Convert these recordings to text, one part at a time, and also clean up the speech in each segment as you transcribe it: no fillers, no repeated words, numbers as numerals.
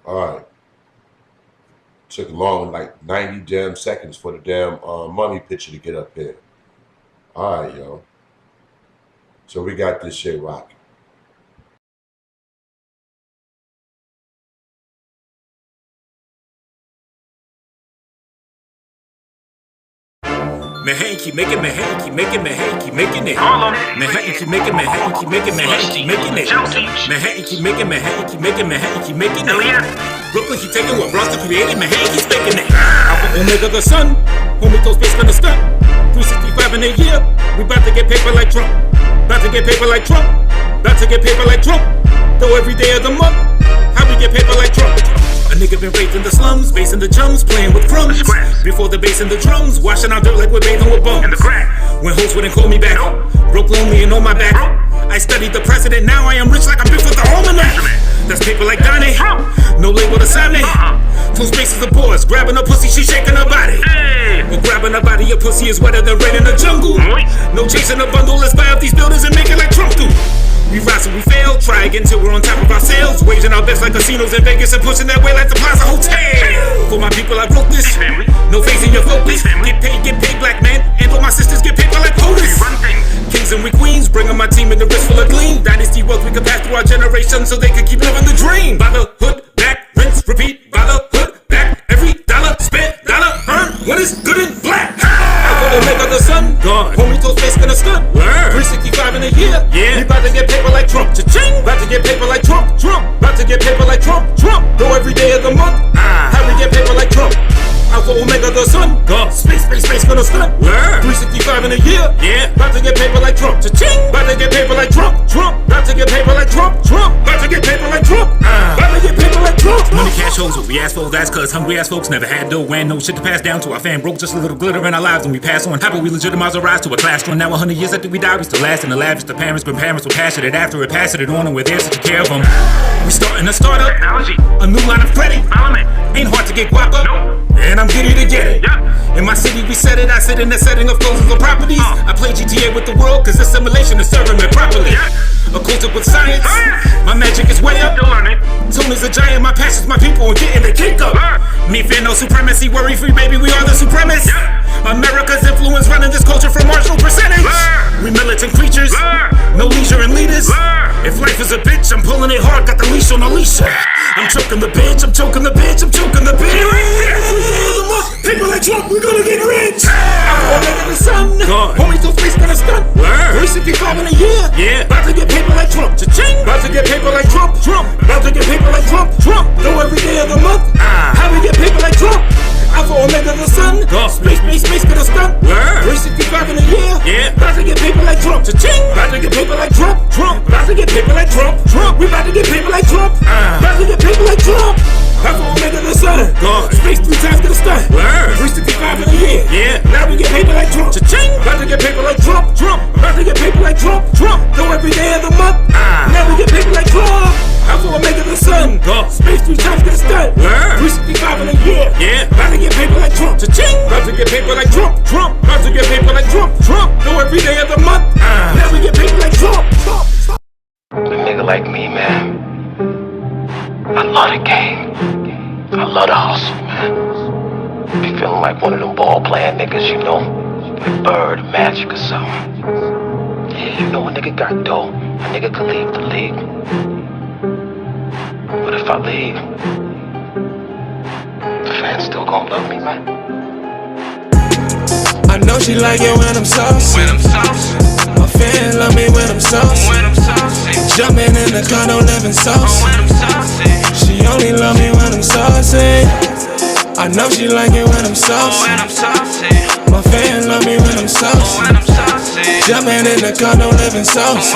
All right. Took long, like 90 damn seconds for the damn money picture to get up here. All right, yo. So we got this shit rocking. Man, hey, keep making me, hey, keep making me, hey, keep making it. Man, hey, keep making me, hey, keep making me, hey, keep making it. Man, hey, keep making me, hey, keep making me, hey, keep making it. Brooklyn keep taking what Bronx created, man, hey, keep making it. Alpha Omega the sun, homie toes based on the stunt. 365 in a year, we bout to get paper like Trump. About to get paper like Trump. About to get paper like Trump. Though every day of the month, how we get paper like Trump? A nigga been raised in the slums, basing the chums, playing with crumbs. Before the bass and the drums, washing out dirt like we're bathing with bums. In the crack. When hoes wouldn't call me back, broke lonely and on my back. I studied the president, now I am rich like I'm built with the almanac. That's paper like Donnie, no label to sign it. Two spaces of pause, grabbing a pussy, she shaking her body. Well, grabbing her body, your pussy is wetter than rain in the jungle. No chasing a bundle, let's buy up these buildings and make it like Trump do. We rise and we fail, try again till we're on top of our sales. Waging our bets like casinos in Vegas and pushing that way like the Plaza Hotel. For my people, I wrote this. No face in your focus. Get paid, black man. And all my sisters get paid like POTUS. Kings and we queens, bringing my team in the wrist full of gleam. Dynasty wealth we can pass through our generation so they can keep living the dream. By the hood, back, rinse, repeat. By the hood, back, every dollar spent, dollar earned. When it's good and black. I make of the sun, gone. Homie toes face gonna stunt. 365 in a year. Yeah. We bout to get paper like Trump. Cha-ching. Bout to get paper like Trump. Trump. Bout to get paper like Trump. Trump. Though every day of the month, how we get paper like Trump? Alpha Omega the sun, go. Space gonna stunt. 365 in a year. Yeah. Bout to get paper like Trump. Cha-ching. Bout to get paper like Trump. Trump. Bout to get paper like Trump. Trump. Bout to get paper like Trump. Bout to get paper like Trump. Money cash holes, what we ask for, that's cause hungry ass folks never had dough and no shit to pass down to our fam. Broke just a little glitter in our lives and we pass on. How about we legitimize our rise to a class run? Now 100 years after we die, we still last in the lavish. The parents were passionate after it, passing it on, and we're there to take care of them. We starting a startup, technology, a new line of credit. Ain't hard to get guap up, and I'm giddy to get it. In my city we said it, I sit in the setting of closes or properties. I play GTA with the world cause assimilation is serving me properly. Occulted with science, my magic is way up. Tony's a giant, my passion's my people and getting the cake up. Me fear no supremacy, worry free baby, we are the supremacists. America's influence running this culture from marginal percentage. We militant creatures, no leisure and leaders. If life is a bitch, I'm pulling it hard, got the leash on Alicia. I'm choking the bitch, I'm choking the bitch, I'm choking the bitch. People like Trump, we're gonna get rich. I'm gonna make the sun, homie toes face gonna stunt. 365 in a year, yeah. About to get paper like Trump, cha-ching. About to get paper like Trump, Trump. About to get paper like Trump, Trump. Though every day of the month, how we get paper like Trump? Alpha Omega the sun, space gonna stunt. 365 in a year, yeah. About to get paper like Trump, cha-ching. About to get paper like Trump, Trump. About to get paper like Trump, Trump. We about to get paper like Trump, about to get paper like Trump. Alpha Omega the sun, space 3 times gonna stunt. 365 in a year, yeah. Now we get paper like Trump, cha-ching. About to get paper like Trump, Trump. About to get paper like Trump, Trump. Though every day of the month, now we get paper like Trump. Alpha Omega the sun, space 3 times gonna stunt. 365 in a year, yeah. About to get paper like Trump, cha-ching. About to get paper like Trump, Trump. About to get paper like Trump, Trump. Though every day of the month, now we get paper like Trump. A nigga like me, man, I love the game. I love the hustle, man. Be feeling like one of them ball playing niggas, you know, like Bird or Magic or something. Yeah, you know, a nigga got dough. A nigga can leave the league. But if I leave, the fans still gon' love me, man. I know she like it when I'm saucy. My fans love me when I'm saucy. Jumping in the car, don't live in saucy. She only love me when I'm saucy. I know she like it when I'm saucy. My fans love me when I'm saucy. Jumping in the car, don't live in saucy.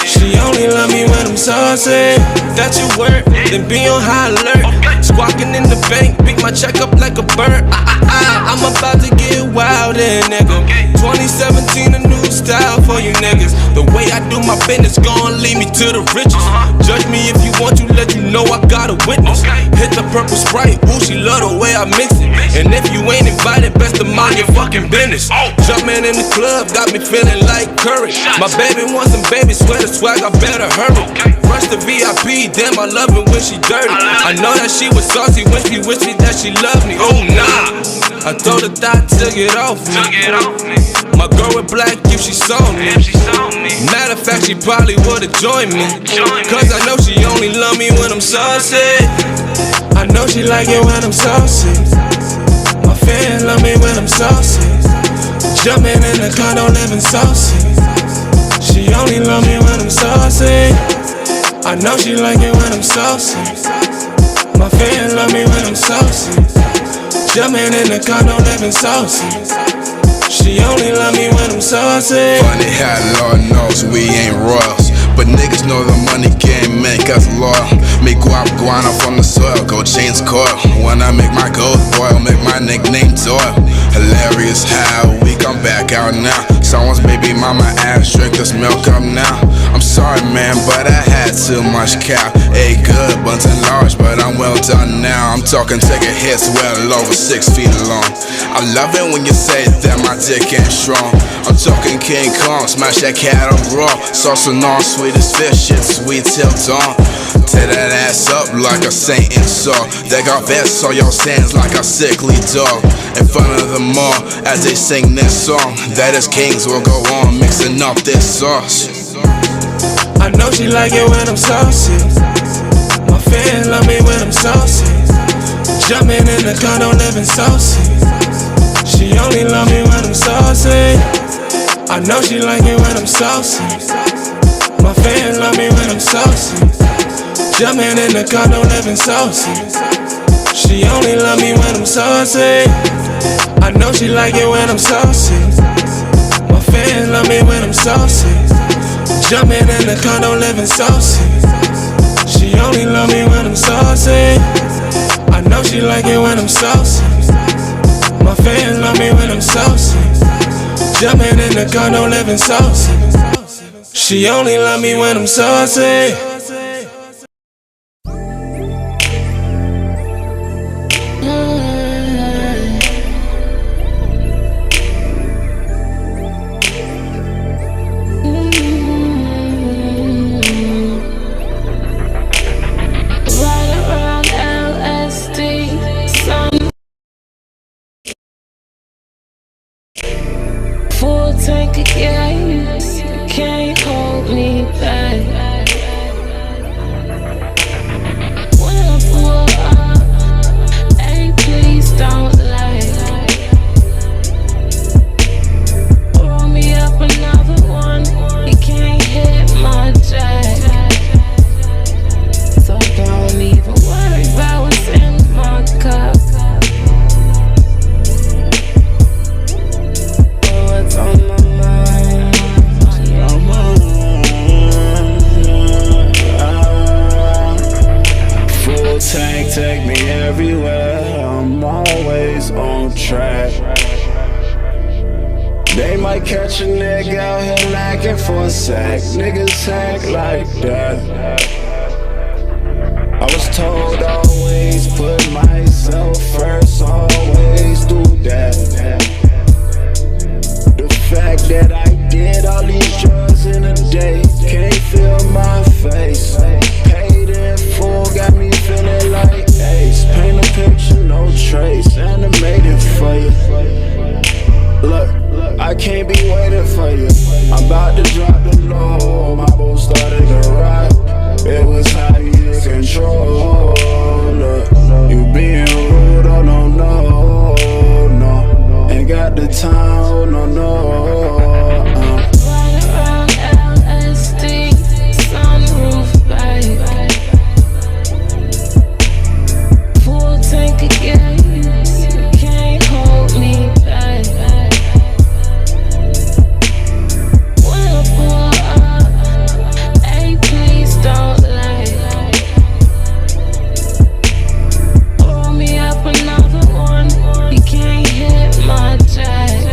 She only love me when I'm saucy. That you work, then be on high alert. Squawking in the bank, pick my check up like a bird. I'm about to get wild in, nigga. 2017, a new style for you niggas. The way I do my business gon' lead me to the riches. Judge me if you want to, let you know I got a witness. Hit the purple Sprite, ooh, she love the way I mix it. And if you ain't invited, best of my on your fucking business. Jumping in the club got me feeling like Curry. My baby wants some baby sweater swag, I better hurry. Rush the VIP, damn I love it when she dirty. I know that she was saucy when she wished me that she loved me. Oh nah, I told her that I took it off me. My girl with black if she saw me. Matter of fact, she probably would've joined me. Cause I know she only love me when I'm saucy. I know she like it when I'm saucy. My fans love me when I'm saucy. Jumping in the condo, living saucy. She only love me when I'm saucy. I know she like it when I'm saucy. My fans love me when I'm saucy. Jumping in the condo, living saucy. She only love me when I'm saucy. Funny how Lord knows we ain't royals, but niggas know the money can't make us loyal. Me guap guana from the soil, go change coil. When I make my gold boil, make my nickname Toil. Hilarious how we come back out now. Someone's baby mama ass drink this milk up now. I'm sorry man, but I had too much cow. Ate good, buns and large, but I'm well done now. I'm talking taking hits well over 6 feet long. I love it when you say that my dick ain't strong. I'm talking King Kong, smash that cat up raw. Sauce and all sweet as fish, shit sweet till dawn. Tear that ass up like a saint in saw. They got vests on your sands like a sickly dog. In front of them all as they sing this song. That is kings will go on mixing up this sauce. I know she like it when I'm saucy. My fans love me when I'm saucy. Jumping in the condo, living saucy. She only love me when I'm saucy. I know she like it when I'm saucy. My fans love me when I'm saucy. Jumping in the condo, living saucy. She only love me when I'm saucy. I know she like it when I'm saucy. My fans love me when I'm saucy. Jumping in the condo, living saucy. She only love me when I'm saucy. I know she like it when I'm saucy. My fans love me when I'm saucy. Jumping in the condo, living saucy. She only love me when I'm saucy. Full tank of gas, can't hold me back. When I pull up, hey please don't lie. Roll me up another one, you can't hit my jack. So don't even worry about what's in my cup. On my mind, full tank, take me everywhere. I'm always on track. They might catch a nigga out here lacking for a sack. Niggas act like that. I was told always put myself first, always do that. The fact that I did all these drugs in a day, can't feel my face. Paid in full, got me feeling like Ace. Paint a picture, no trace, animated for you. Look, I can't be waiting for you. I'm about to drop the low, my boat started to rock. It was how you control. Look, you being rude, oh no, no, no. Ain't got the time, oh no, no. Ride around LSD, sunroof babe. Full tank of gas, can't hold me back. When I pull up, hey please don't lie. Roll me up another one, you can't hit my jack.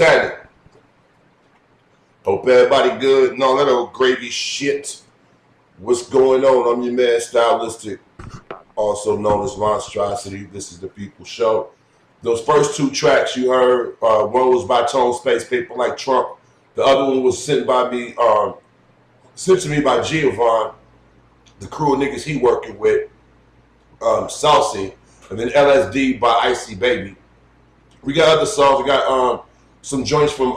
happening? Hope everybody good and all that old gravy shit. What's going on? I'm your man Stylistic, also known as Monstrosity. This is the People Show. Those first two tracks you heard, one was by Tone Space, Paper Like Trump. The other one was sent to me by Giovanni, the crew of niggas he working with, Saucy, and then LSD by Icy Baby. We got other songs. We got some joints from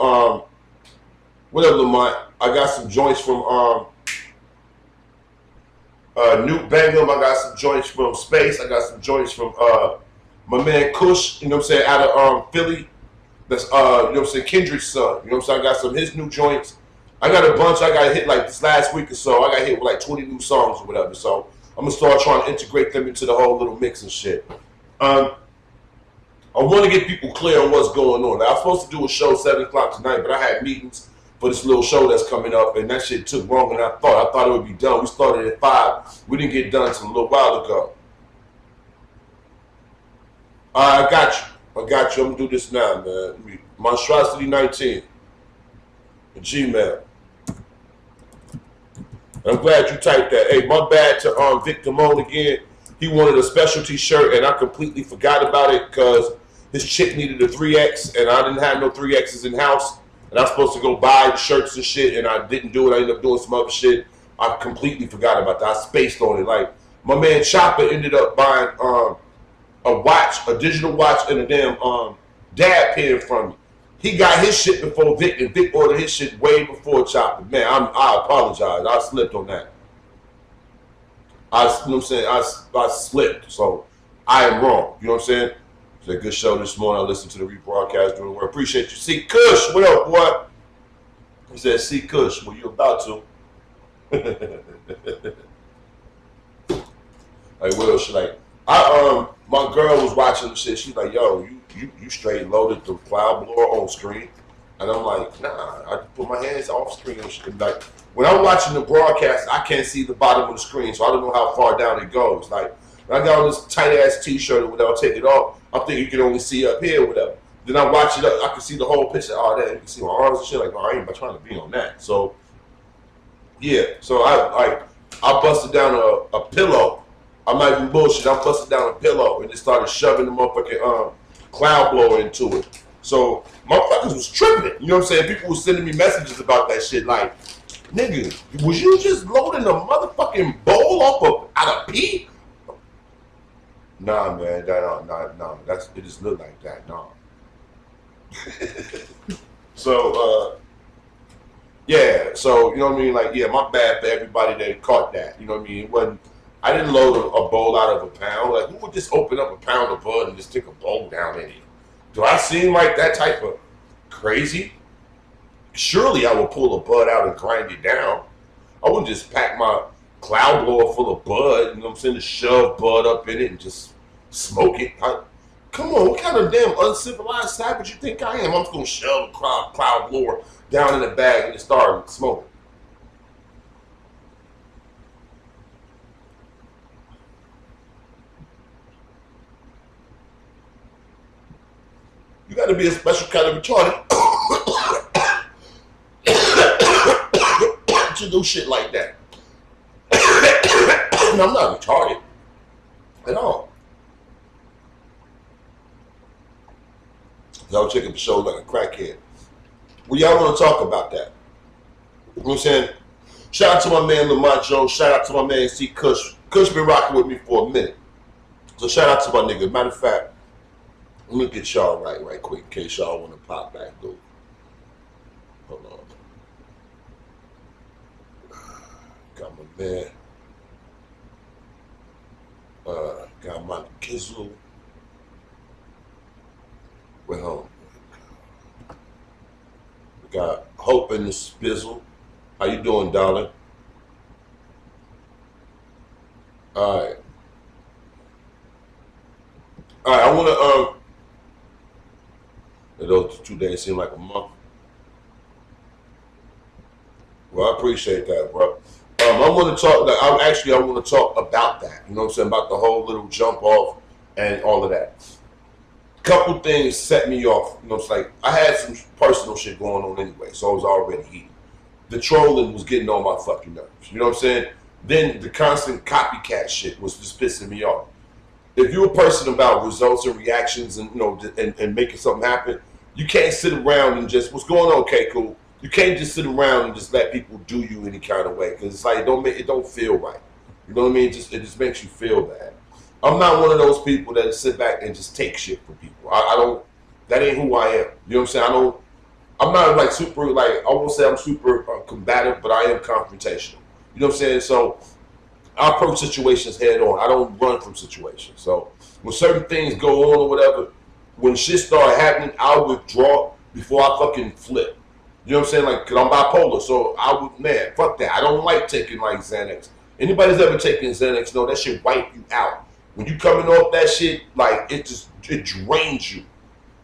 whatever Lamont. I got some joints from Newt Bangham. I got some joints from Space. I got some joints from my man Kush, you know what I'm saying, out of Philly. That's you know what I'm saying, Kendrick's son. You know what I'm saying? I got some of his new joints. I got a bunch. I got hit like this last week or so. I got hit with like 20 new songs or whatever. So I'm gonna start trying to integrate them into the whole little mix and shit. I want to get people clear on what's going on. Now, I was supposed to do a show 7 o'clock tonight, but I had meetings for this little show that's coming up, and that shit took longer than I thought. I thought it would be done. We started at 5. We didn't get done until a little while ago. I got you. I'm gonna do this now, man. Monstrosity19 at Gmail. I'm glad you typed that. Hey, my bad to Victor Moan again. He wanted a specialty shirt, and I completely forgot about it because his chick needed a 3X, and I didn't have no 3Xs in house. And I was supposed to go buy the shirts and shit, and I didn't do it. I ended up doing some other shit. I completely forgot about that. I spaced on it. Like, my man Chopper ended up buying a watch, a digital watch, and a damn dab pen from me. He got his shit before Vic, and Vic ordered his shit way before Chopper. Man, I apologize. I slipped on that. You know what I'm saying? I slipped, so I am wrong. You know what I'm saying? It's a good show this morning. I listened to the rebroadcast during the work. Appreciate you. C. Kush, what up, boy? He said, C. Kush, well, you about to. Like, what else? Like, my girl was watching the shit. She's like, yo, you straight loaded the cloud blower on screen? And I'm like, nah, I put my hands off screen and shit. Like, when I'm watching the broadcast, I can't see the bottom of the screen, so I don't know how far down it goes. Like, when I got on this tight-ass T-shirt or whatever, I'll take it off. I think you can only see up here or whatever. Then I watch it up, I can see the whole picture. Oh, that you can see my arms and shit. Like, no, I ain't trying to be on that. So, yeah. So I busted down a pillow. I'm not even bullshit. I busted down a pillow and just started shoving the motherfucking cloud blower into it. So motherfuckers was tripping. You know what I'm saying? People was sending me messages about that shit. Like, nigga, was you just loading a motherfucking bowl out of pee? Nah, man, nah. It just looked like that, nah. So, yeah. So you know what I mean? Like, yeah, my bad for everybody that caught that. You know what I mean? It wasn't. I didn't load a bowl out of a pound. Like, who would just open up a pound of bud and just stick a bowl down in it? Do I seem like that type of crazy? Surely I would pull a bud out and grind it down. I wouldn't just pack my cloud blower full of bud, you know what I'm saying, to shove bud up in it and just smoke it. Come on, what kind of damn uncivilized savage you think I am? I'm just going to shove a cloud blower down in the bag and just start smoking. You got to be a special kind of retarded to do shit like that. And I'm not retarded at all. Y'all checking the show like a crackhead. Well, y'all want to talk about that? You know what I'm saying? Shout out to my man Lamont Jones. Shout out to my man C. Kush. Kush been rocking with me for a minute. So shout out to my nigga. Matter of fact, let me get y'all right quick in case y'all want to pop back though. Hold on. Got my man. Got my Kizzle. We're home. We got Hope in the Spizzle. How you doing, darling? All right. I want to, those 2 days seem like a month. Well, I appreciate that, bro. I want to talk, I want to talk about that. You know what I'm saying? About the whole little jump off and all of that. couple things set me off. You know, it's like I had some personal shit going on anyway, so I was already heated. The trolling was getting on my fucking nerves. You know what I'm saying? Then the constant copycat shit was just pissing me off. If you're a person about results and reactions and, you know, and making something happen, you can't sit around and just, what's going on? Okay, cool. You can't just sit around and just let people do you any kind of way, because it's like it don't feel right. You know what I mean? It just makes you feel bad. I'm not one of those people that sit back and just take shit from people. I don't. That ain't who I am. You know what I'm saying? I'm not like super, like, I won't say I'm super combative, but I am confrontational. You know what I'm saying? So I approach situations head on. I don't run from situations. So when certain things go on or whatever, when shit start happening, I'll withdraw before I fucking flip. You know what I'm saying? Like, cause I'm bipolar, so man, fuck that. I don't like taking like Xanax. Anybody's ever taken Xanax know that shit wipe you out. When you coming off that shit, like, it drains you. You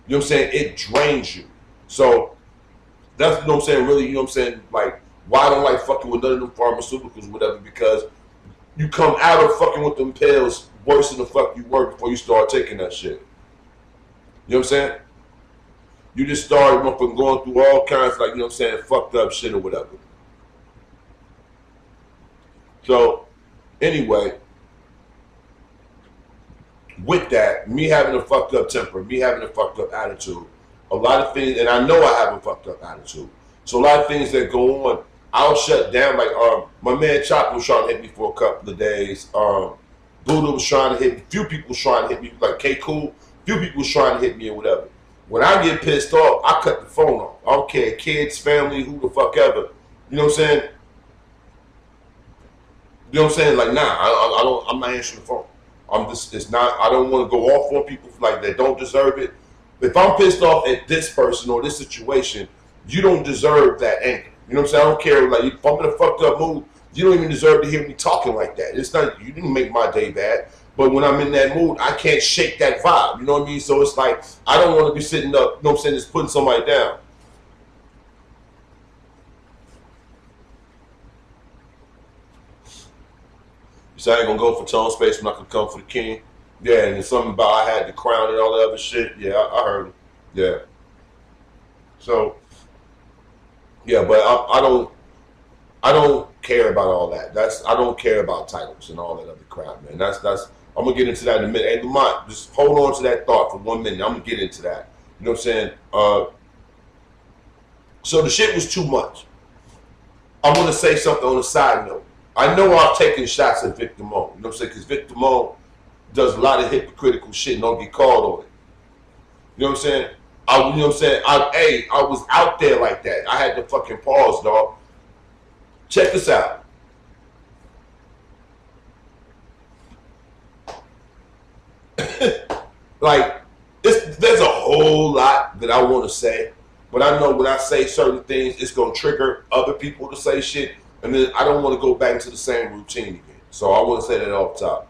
know what I'm saying? It drains you. So that's, you know what I'm saying, really, you know what I'm saying, like, why I don't like fucking with none of them pharmaceuticals or whatever, because you come out of fucking with them pills worse than the fuck you were before you start taking that shit. You know what I'm saying? You just start up and going through all kinds of, like, you know what I'm saying, fucked up shit or whatever. So, anyway, with that, me having a fucked up temper, me having a fucked up attitude, a lot of things, and I know I have a fucked up attitude. So a lot of things that go on, I'll shut down. Like, my man Chop was trying to hit me for a couple of days. Buddha was trying to hit me. Few people was trying to hit me. Like K Cool, few people was trying to hit me or whatever. When I get pissed off, I cut the phone off. I don't care, kids, family, who the fuck ever. You know what I'm saying? You know what I'm saying? Like, nah, I'm not answering the phone. I don't want to go off on people like that don't deserve it. If I'm pissed off at this person or this situation, you don't deserve that anger. You know what I'm saying? I don't care. Like, if I'm in a fucked up mood, you don't even deserve to hear me talking like that. It's not, you didn't make my day bad. But when I'm in that mood, I can't shake that vibe. You know what I mean? So it's like, I don't want to be sitting up, you know what I'm saying, just putting somebody down. So I ain't gonna go for tone space when I can come for the king. Yeah, and there's something about I had the crown and all that other shit. Yeah, I heard him. Yeah. So, yeah, but I don't care about all that. I don't care about titles and all that other crap, man. That's I'm gonna get into that in a minute. Hey, Lamont, just hold on to that thought for 1 minute. I'm gonna get into that. You know what I'm saying? So the shit was too much. I want to say something on a side note. I know I've taken shots at Victor Mo. You know what I'm saying? Because Victor Mo does a lot of hypocritical shit and don't get called on it. You know what I'm saying? You know what I'm saying? I was out there like that. I had to fucking pause, dog. Check this out. Like, there's a whole lot that I want to say, but I know when I say certain things, it's going to trigger other people to say shit, and then I don't want to go back into the same routine again. So I want to say that off top.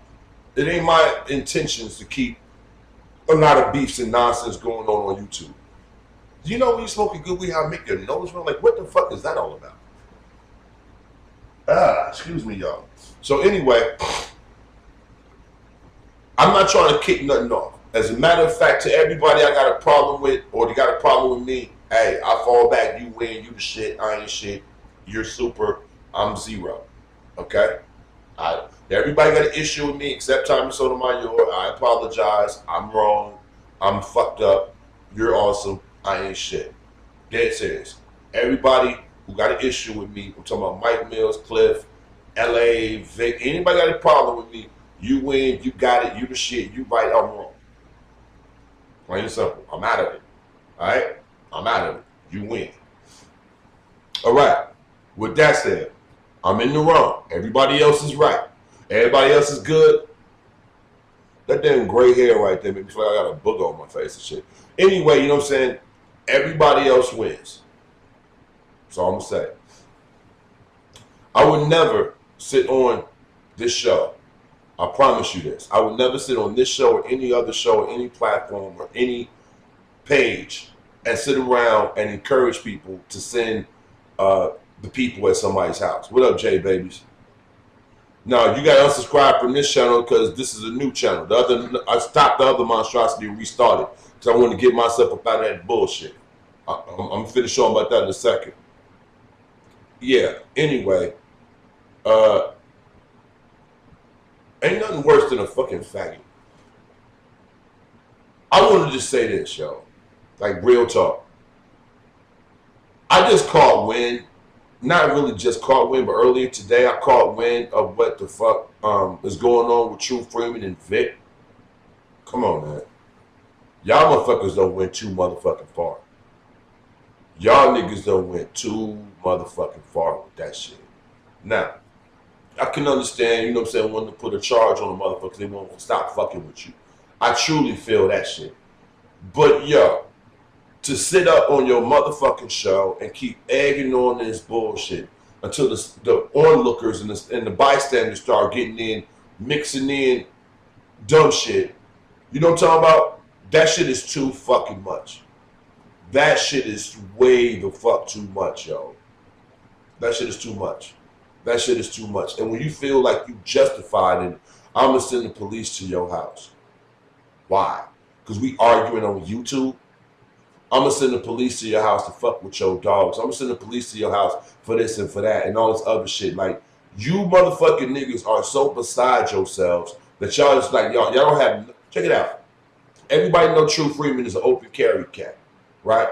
It ain't my intentions to keep a lot of beefs and nonsense going on YouTube. You know when you smoking good weed, how it make your nose run? Like, what the fuck is that all about? Excuse me, y'all. So anyway, I'm not trying to kick nothing off. As a matter of fact, to everybody I got a problem with, or they got a problem with me, hey, I fall back, you win, you the shit, I ain't shit, you're super, I'm zero. Okay? Everybody got an issue with me except Tommy Sotomayor. I apologize. I'm wrong. I'm fucked up. You're awesome. I ain't shit. Dead serious. Everybody who got an issue with me, I'm talking about Mike Mills, Cliff, LA, Vic, anybody got a problem with me, you win, you got it, you the shit, you right, I'm wrong. Plain and simple. I'm out of it. Alright? I'm out of it. You win. Alright. With that said, I'm in the wrong. Everybody else is right. Everybody else is good. That damn gray hair right there makes me feel like I got a booger on my face and shit. Anyway, you know what I'm saying? Everybody else wins. That's all I'm going to say. I would never sit on this show. I promise you this. I would never sit on this show or any other show or any platform or any page and sit around and encourage people to send the people at somebody's house. What up, Jay Babies? No, you gotta unsubscribe from this channel because this is a new channel. I stopped the other monstrosity and restarted because I want to get myself up out of that bullshit. I'm gonna finish on about that in a second. Yeah. Anyway, ain't nothing worse than a fucking faggot. I want to just say this, yo. Like, real talk. I just caught wind. Not really just caught wind, but earlier today I caught wind of what the fuck is going on with True Freeman and Vic. Come on, man. Y'all motherfuckers don't went too motherfucking far. Y'all niggas don't went too motherfucking far with that shit. Now, I can understand, you know what I'm saying, wanting to put a charge on the motherfuckers, they won't stop fucking with you. I truly feel that shit. But yo, to sit up on your motherfucking show and keep egging on this bullshit until the onlookers and the bystanders start getting in, mixing in dumb shit. You know what I'm talking about? That shit is too fucking much. That shit is way the fuck too much, yo. That shit is too much. That shit is too much. And when you feel like you justified it, I'm gonna send the police to your house. Why? Because we arguing on YouTube? I'm gonna send the police to your house to fuck with your dogs. I'm gonna send the police to your house for this and for that and all this other shit. Like, you motherfucking niggas are so beside yourselves that y'all just like, y'all don't have, check it out. Everybody know True Freeman is an open carry cat, right?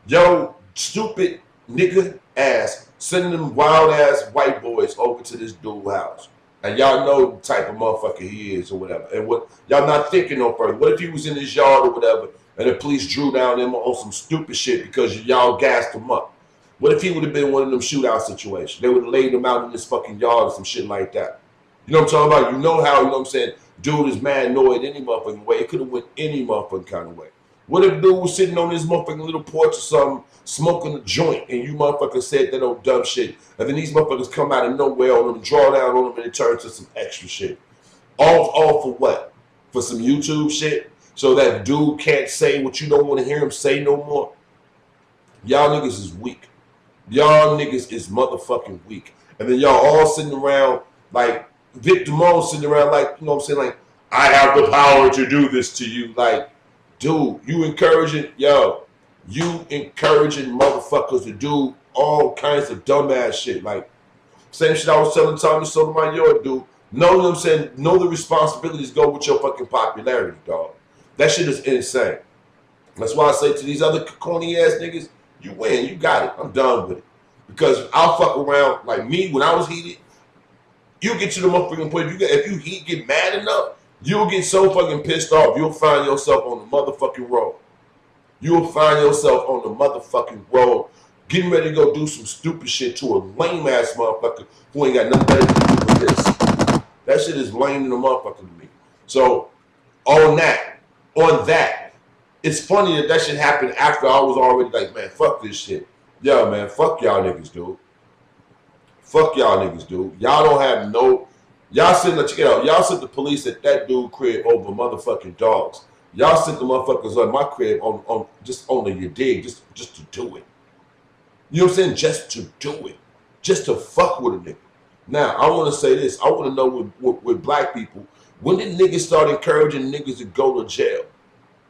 Yo, stupid nigga ass sending them wild ass white boys over to this dude's house. And y'all know the type of motherfucker he is or whatever. And what y'all not thinking no further. What if he was in his yard or whatever and the police drew down him on some stupid shit because y'all gassed him up? What if he would have been one of them shootout situations? They would have laid him out in this fucking yard or some shit like that. You know what I'm talking about? You know how, you know what I'm saying, dude is mad annoyed any motherfucking way. It could have went any motherfucking kind of way. What if dude was sitting on his motherfucking little porch or something, smoking a joint, and you motherfuckers said that old dumb shit, and then these motherfuckers come out of nowhere on them, draw down on them, and it turns to some extra shit. All for what? For some YouTube shit? So that dude can't say what you don't want to hear him say no more? Y'all niggas is weak. Y'all niggas is motherfucking weak. And then y'all all sitting around like Vic Damone sitting around like, you know what I'm saying, like, I have the power to do this to you. Like, dude, you encouraging motherfuckers to do all kinds of dumbass shit. Like, same shit I was telling Tommy Sotomayor, dude. Know what I'm saying? Know the responsibilities go with your fucking popularity, dog. That shit is insane. That's why I say to these other corny ass niggas, you win, you got it. I'm done with it. Because I'll fuck around like me when I was heated. You get to the motherfucking point. If you get mad enough, you'll get so fucking pissed off, you'll find yourself on the motherfucking road. You'll find yourself on the motherfucking road getting ready to go do some stupid shit to a lame-ass motherfucker who ain't got nothing better to do with this. That shit is lame in the motherfucker to me. So, on that, it's funny that shit happened after I was already like, man, fuck this shit. Yo, man, fuck y'all niggas, dude. Fuck y'all niggas, dude. Y'all don't have no... Y'all sent the police at that dude crib over motherfucking dogs. Y'all sent the motherfuckers on my crib on your dig, just to do it. You know what I'm saying? Just to do it. Just to fuck with a nigga. Now, I want to say this. I want to know with black people, when did niggas start encouraging niggas to go to jail?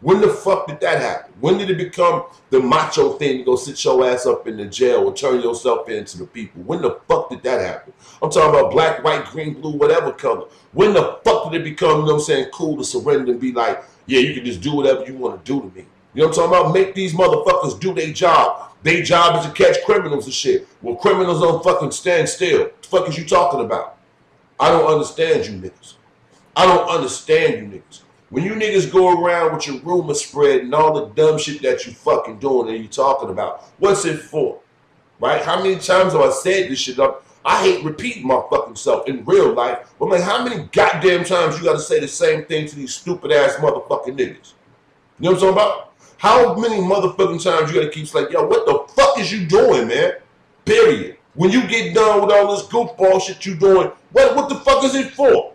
When the fuck did that happen? When did it become the macho thing to go sit your ass up in the jail or turn yourself into the people? When the fuck did that happen? I'm talking about black, white, green, blue, whatever color. When the fuck did it become, you know what I'm saying, cool to surrender and be like, yeah, you can just do whatever you want to do to me. You know what I'm talking about? Make these motherfuckers do their job. Their job is to catch criminals and shit. Well, criminals don't fucking stand still. What the fuck is you talking about? I don't understand you niggas. I don't understand you niggas. When you niggas go around with your rumor spread and all the dumb shit that you fucking doing and you talking about, what's it for? Right? How many times have I said this shit up? I hate repeating my fucking self in real life. But I'm like, how many goddamn times you gotta say the same thing to these stupid ass motherfucking niggas? You know what I'm talking about? How many motherfucking times you gotta keep like, yo, what the fuck is you doing, man? Period. When you get done with all this goofball shit you doing, what the fuck is it for?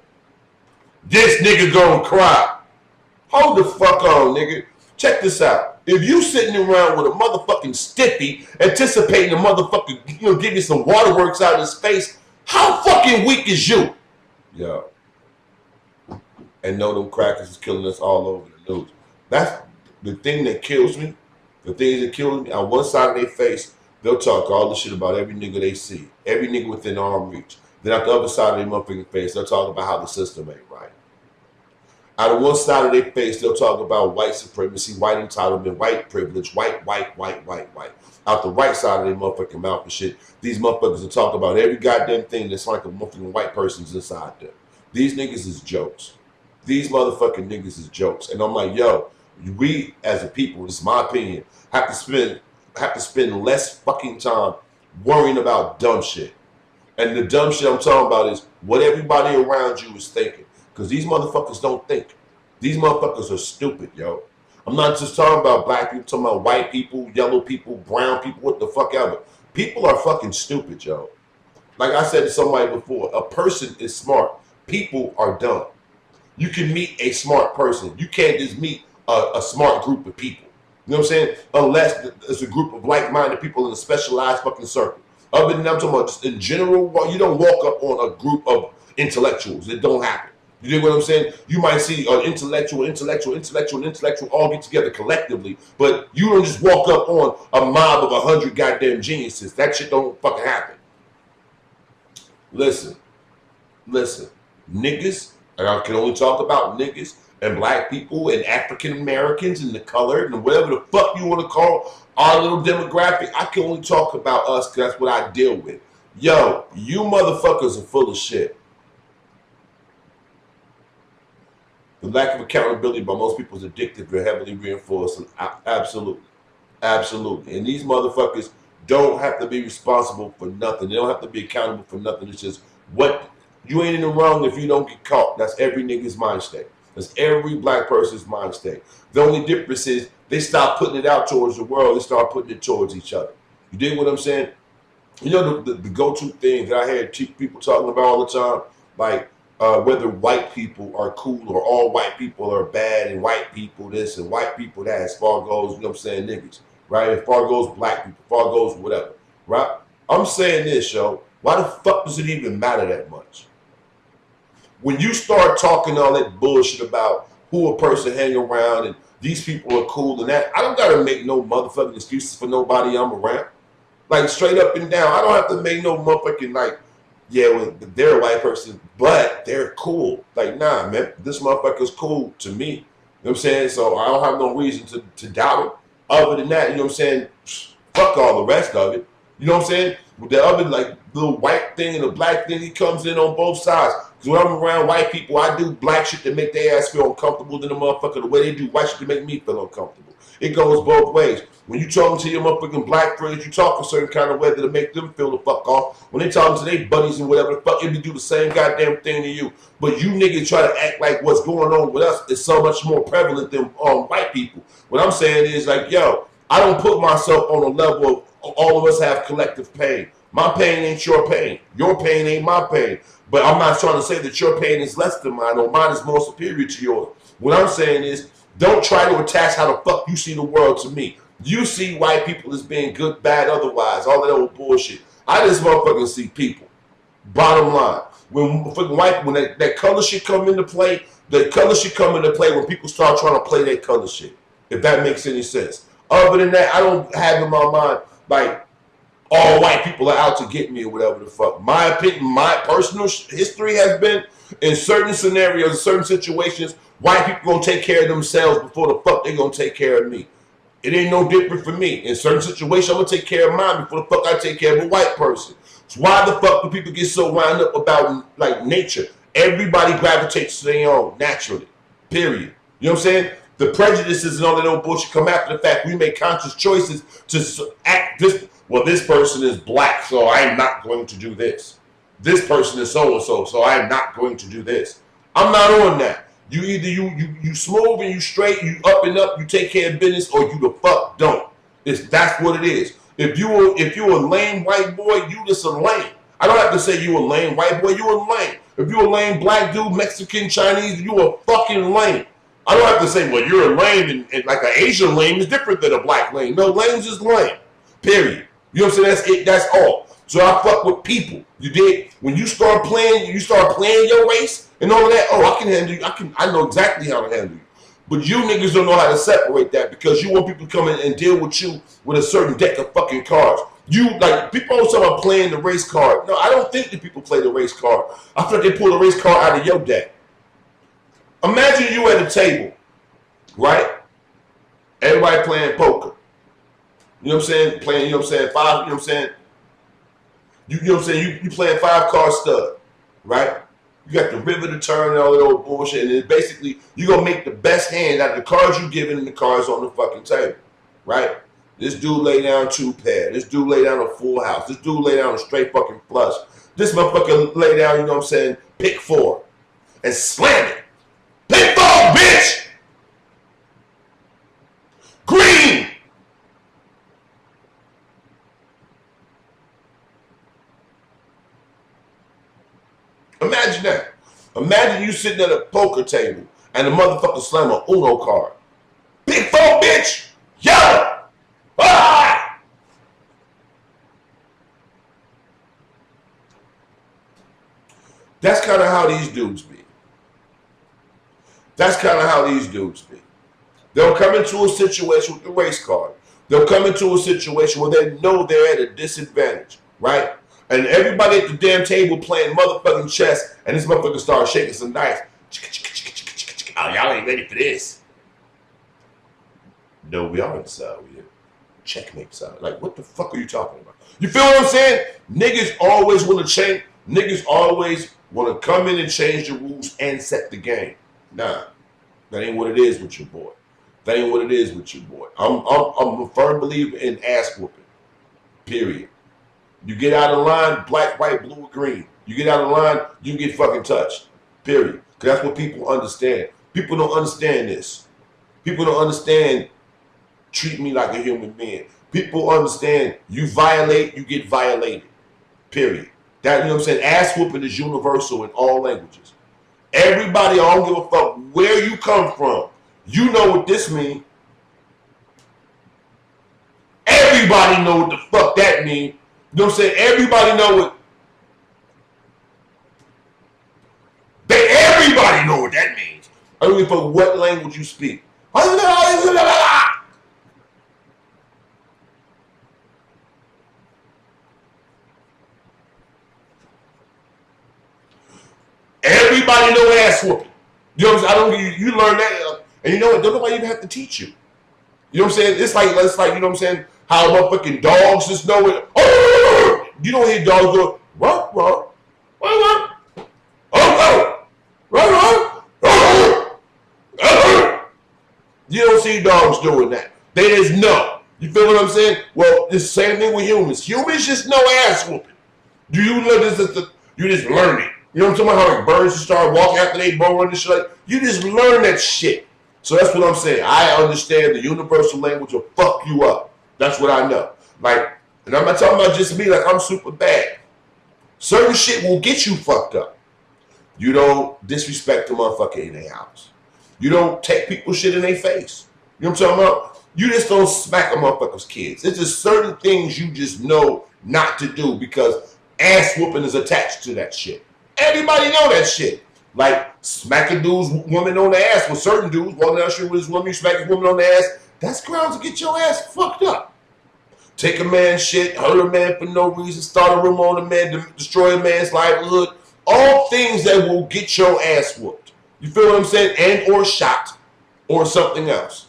This nigga gonna cry. Hold the fuck on, nigga. Check this out. If you sitting around with a motherfucking stiffy, anticipating a motherfucker, give you some waterworks out of his face, how fucking weak is you? Yeah. And know them crackers is killing us all over the news. That's the thing that kills me. The things that kill me, on one side of their face, they'll talk all the shit about every nigga they see, every nigga within arm reach. Then at the other side of their motherfucking face, they'll talk about how the system ain't right. Out of one side of their face, they'll talk about white supremacy, white entitlement, white privilege, white. Out the right side of their motherfucking mouth and shit, these motherfuckers will talk about every goddamn thing that's like a motherfucking white person's inside them. These niggas is jokes. These motherfucking niggas is jokes. And I'm like, yo, we as a people, this is my opinion, have to spend less fucking time worrying about dumb shit. And the dumb shit I'm talking about is what everybody around you is thinking. Because these motherfuckers don't think. These motherfuckers are stupid, yo. I'm not just talking about black people, I'm talking about white people, yellow people, brown people, what the fuck ever. People are fucking stupid, yo. Like I said to somebody before, a person is smart. People are dumb. You can meet a smart person. You can't just meet a smart group of people. You know what I'm saying? Unless it's a group of like-minded people in a specialized fucking circle. Other than that, I'm talking about just in general, you don't walk up on a group of intellectuals. It don't happen. You dig what I'm saying? You might see an intellectual all get together collectively, but you don't just walk up on a mob of 100 goddamn geniuses. That shit don't fucking happen. Listen. Niggas, and I can only talk about niggas and black people and African Americans and the colored and whatever the fuck you want to call our little demographic. I can only talk about us because that's what I deal with. Yo, you motherfuckers are full of shit. The lack of accountability by most people is addictive and heavily reinforced. And absolutely. And these motherfuckers don't have to be responsible for nothing. They don't have to be accountable for nothing. It's just what you ain't in the wrong if you don't get caught. That's every nigga's mind state. That's every black person's mind state. The only difference is they stop putting it out towards the world. They start putting it towards each other. You dig what I'm saying? You know the go-to thing that I hear people talking about all the time, like whether white people are cool or all white people are bad and white people this and white people that, as far goes, you know what I'm saying, niggas, right? As far goes black people, as far goes whatever, right? I'm saying this, yo. Why the fuck does it even matter that much? When you start talking all that bullshit about who a person hang around and these people are cool and that, I don't gotta make no motherfucking excuses for nobody I'm around. Like straight up and down, I don't have to make no motherfucking like, yeah, well, they're a white person, but they're cool. Like, nah, man, this motherfucker's cool to me. You know what I'm saying? So I don't have no reason to doubt him. Other than that, you know what I'm saying? Fuck all the rest of it. You know what I'm saying? With the other, like, little white thing and the black thing, he comes in on both sides. Because when I'm around white people, I do black shit to make their ass feel uncomfortable than the motherfucker. The way they do white shit to make me feel uncomfortable. It goes both ways. When you talking to your motherfucking black friends, you talk a certain kind of way that'll make them feel the fuck off. When they talking to their buddies and whatever the fuck, they do the same goddamn thing to you. But you niggas try to act like what's going on with us is so much more prevalent than white people. What I'm saying is like, yo, I don't put myself on a level of all of us have collective pain. My pain ain't your pain. Your pain ain't my pain. But I'm not trying to say that your pain is less than mine or mine is more superior to yours. What I'm saying is, don't try to attach how the fuck you see the world to me. You see white people as being good, bad, otherwise. All that old bullshit. I just motherfucking see people. Bottom line. When that color shit come into play, the color shit come into play when people start trying to play that color shit. If that makes any sense. Other than that, I don't have in my mind, like, all white people are out to get me or whatever the fuck. My opinion, my personal history has been, in certain scenarios, in certain situations, white people gonna take care of themselves before the fuck they gonna take care of me. It ain't no different for me. In certain situations, I'm gonna take care of mine before the fuck I take care of a white person. So why the fuck do people get so wound up about, like, nature? Everybody gravitates to their own, naturally. Period. You know what I'm saying? The prejudices and all that old bullshit come after the fact. We make conscious choices to act this. Well, this person is black, so I'm not going to do this. This person is so-and-so, so I'm not going to do this. I'm not on that. You either you smooth and you straight, you up and up, you take care of business, or you the fuck don't. That's what it is. If you a lame white boy, you just a lame. I don't have to say you a lame white boy, you a lame. If you a lame black dude, Mexican, Chinese, you a fucking lame. I don't have to say, well, you're a lame and like an Asian lame is different than a black lame. No, lame's just lame. Period. You know what I'm saying? That's it. That's all. So I fuck with people. You did? When you start playing your race and all of that, oh, I can handle you. I know exactly how to handle you. But you niggas don't know how to separate that because you want people to come in and deal with you with a certain deck of fucking cards. You, like, people always talk about playing the race card. No, I don't think that people play the race card. I feel like they pull the race card out of your deck. Imagine you at a table, right? Everybody playing poker. You know what I'm saying? Playing, you know what I'm saying? Five, you know what I'm saying? You know what I'm saying? You playing 5-card stud, right? You got the river to turn and all that old bullshit, and then basically you're gonna make the best hand out of the cards you given and the cards on the fucking table, right? This dude lay down 2 pair. This dude lay down a full house. This dude lay down a straight fucking flush. This motherfucker lay down, you know what I'm saying, pick 4 and slam it. Pick 4, bitch! Green! Imagine that. Imagine you sitting at a poker table and the motherfucker slam an Uno card. Pick 4, bitch! Yellow! Ah! That's kind of how these dudes be. That's kind of how these dudes be. They'll come into a situation with the race card. They'll come into a situation where they know they're at a disadvantage, right? And everybody at the damn table playing motherfucking chess, and this motherfucker starts shaking some dice. Oh, y'all ain't ready for this. No, we are inside. We are checkmate side. Like, what the fuck are you talking about? You feel what I'm saying? Niggas always want to change. Niggas always want to come in and change the rules and set the game. Nah, that ain't what it is with your boy. That ain't what it is with your boy. I'm a firm believer in ass whooping. Period. You get out of line, black, white, blue, or green. You get out of line, you get fucking touched. Period. Because that's what people understand. People don't understand this. People don't understand treat me like a human being. People understand you violate, you get violated. Period. That, you know what I'm saying? Ass whooping is universal in all languages. Everybody, I don't give a fuck where you come from. You know what this means. Everybody know what the fuck that means. You know what I'm saying? Everybody know what. Everybody know what that means. I don't give a fuck what language you speak. Everybody know ass whooping. You know what I'm saying? You learn that, and you know what? Don't nobody even have to teach you. You know what I'm saying? It's like you know what I'm saying? How motherfucking dogs just know it. Oh, you don't hear dogs go, ruh, ruh, ruh, ruh, oh, ruh, ruh, ruh. You don't see dogs doing that. They just know. You feel what I'm saying? Well, it's the same thing with humans. Humans just know ass whooping. Do you learn this? You just learn it. You know what I'm talking about? How like birds just start walking after they born and shit. Like, you just learn that shit. So that's what I'm saying. I understand the universal language will fuck you up. That's what I know. Like, and I'm not talking about just me, like I'm super bad. Certain shit will get you fucked up. You don't disrespect the motherfucker in their house. You don't take people's shit in their face. You know what I'm talking about? You just don't smack a motherfucker's kids. It's just certain things you just know not to do because ass whooping is attached to that shit. Everybody know that shit. Like smacking dudes, woman on the ass with certain dudes, walking down the street with his woman, you smack a woman on the ass, that's grounds to get your ass fucked up. Take a man's shit, hurt a man for no reason, start a rumor on a man, destroy a man's livelihood. All things that will get your ass whooped. You feel what I'm saying? And or shot or something else.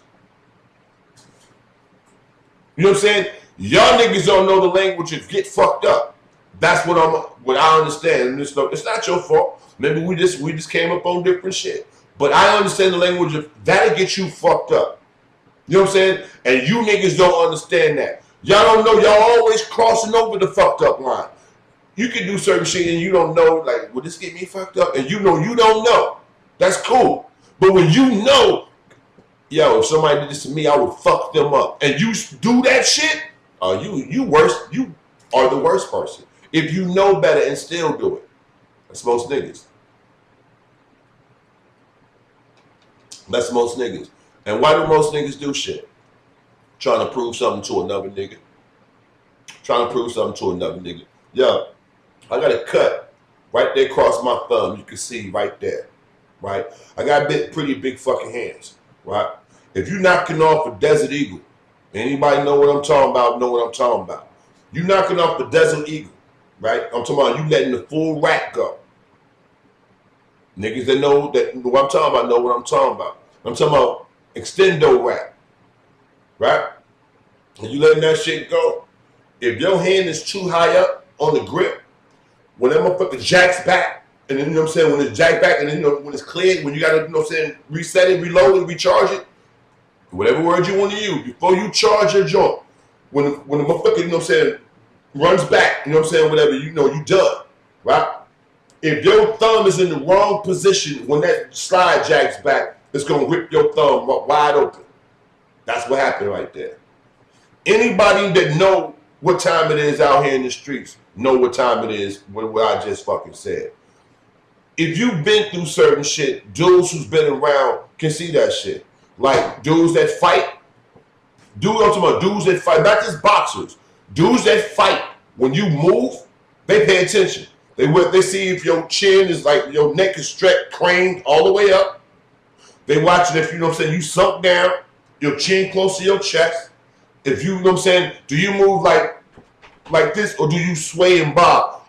You know what I'm saying? Y'all niggas don't know the language of get fucked up. That's what I understand. And it's not your fault. Maybe we just came up on different shit. But I understand the language of that'll get you fucked up. You know what I'm saying? And you niggas don't understand that. Y'all don't know. Y'all always crossing over the fucked up line. You can do certain shit and you don't know, like, will this get me fucked up? And you know you don't know. That's cool. But when you know, yo, if somebody did this to me, I would fuck them up. And you do that shit, you worse. You are the worst person. If you know better and still do it. That's most niggas. That's most niggas. And why do most niggas do shit? Trying to prove something to another nigga. Trying to prove something to another nigga. Yo, I got a cut right there across my thumb. You can see right there, right? I got pretty big fucking hands, right? If you knocking off a Desert Eagle, anybody know what I'm talking about, know what I'm talking about. You knocking off the Desert Eagle, right? I'm talking about you letting the full rack go. Niggas that know what I'm talking about know what I'm talking about. I'm talking about extendo rack, right? And you letting that shit go. If your hand is too high up on the grip, when that motherfucker jacks back, and then, you know what I'm saying, when it's jacked back, and then, you know, when it's cleared, when you gotta, you know what I'm saying, reset it, reload it, recharge it, whatever word you want to use, before you charge your joint, when the motherfucker, you know what I'm saying, runs back, you know what I'm saying, whatever, you know, you done, right? If your thumb is in the wrong position when that slide jacks back, it's gonna rip your thumb wide open. That's what happened right there. Anybody that know what time it is out here in the streets know what time it is, what I just fucking said. If you've been through certain shit, dudes who's been around can see that shit. Like dudes that fight, I'm talking about dudes that fight, not just boxers. Dudes that fight, when you move, they pay attention. They see if your chin is like, your neck is stretched, craned all the way up. They watch it if, you know what I'm saying, you sunk down, your chin close to your chest. If you know what I'm saying, do you move like this or do you sway and bob?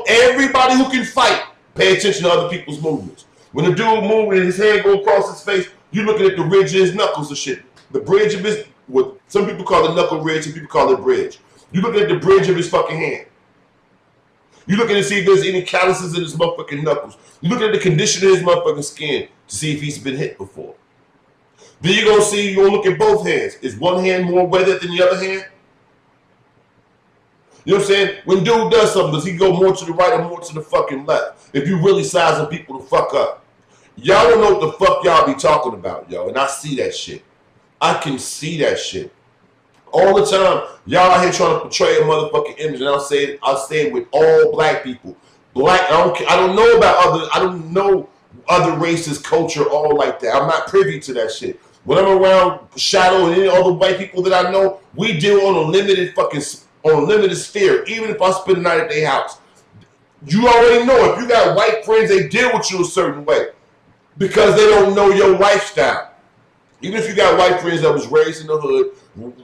Everybody who can fight, pay attention to other people's movements. When a dude moves and his hand go across his face, you looking at the ridge of his knuckles and shit. The bridge of his, what some people call it knuckle ridge, some people call it bridge. You looking at the bridge of his fucking hand. You looking to see if there's any calluses in his motherfucking knuckles. You looking at the condition of his motherfucking skin to see if he's been hit before. Then you're going to see, you're going to look at both hands. Is one hand more weathered than the other hand? You know what I'm saying? When dude does something, does he go more to the right or more to the fucking left? If you really sizing people to fuck up. Y'all don't know what the fuck y'all be talking about, yo. And I see that shit. I can see that shit. All the time, y'all out here trying to portray a motherfucking image, and I'll say it with all black people. I don't know other races, culture, all like that. I'm not privy to that shit. When I'm around Shadow and any other white people that I know, we deal on a limited sphere. Even if I spend the night at their house, you already know if you got white friends, they deal with you a certain way because they don't know your lifestyle. Even if you got white friends that was raised in the hood,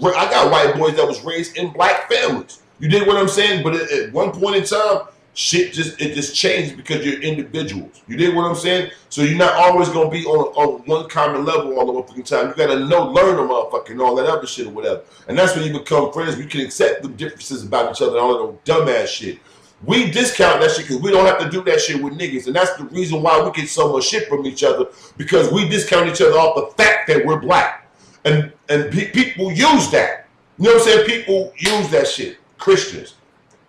I got white boys that was raised in black families. You dig what I'm saying? But at one point in time, shit just changed because you're individuals. You dig what I'm saying? So you're not always gonna be on one common level all the motherfucking time. You gotta learn a motherfucking all that other shit or whatever. And that's when you become friends. We can accept the differences about each other and all that dumbass shit. We discount that shit because we don't have to do that shit with niggas. And that's the reason why we get so much shit from each other, because we discount each other off the fact that we're black. And people use that. You know what I'm saying? People use that shit. Christians.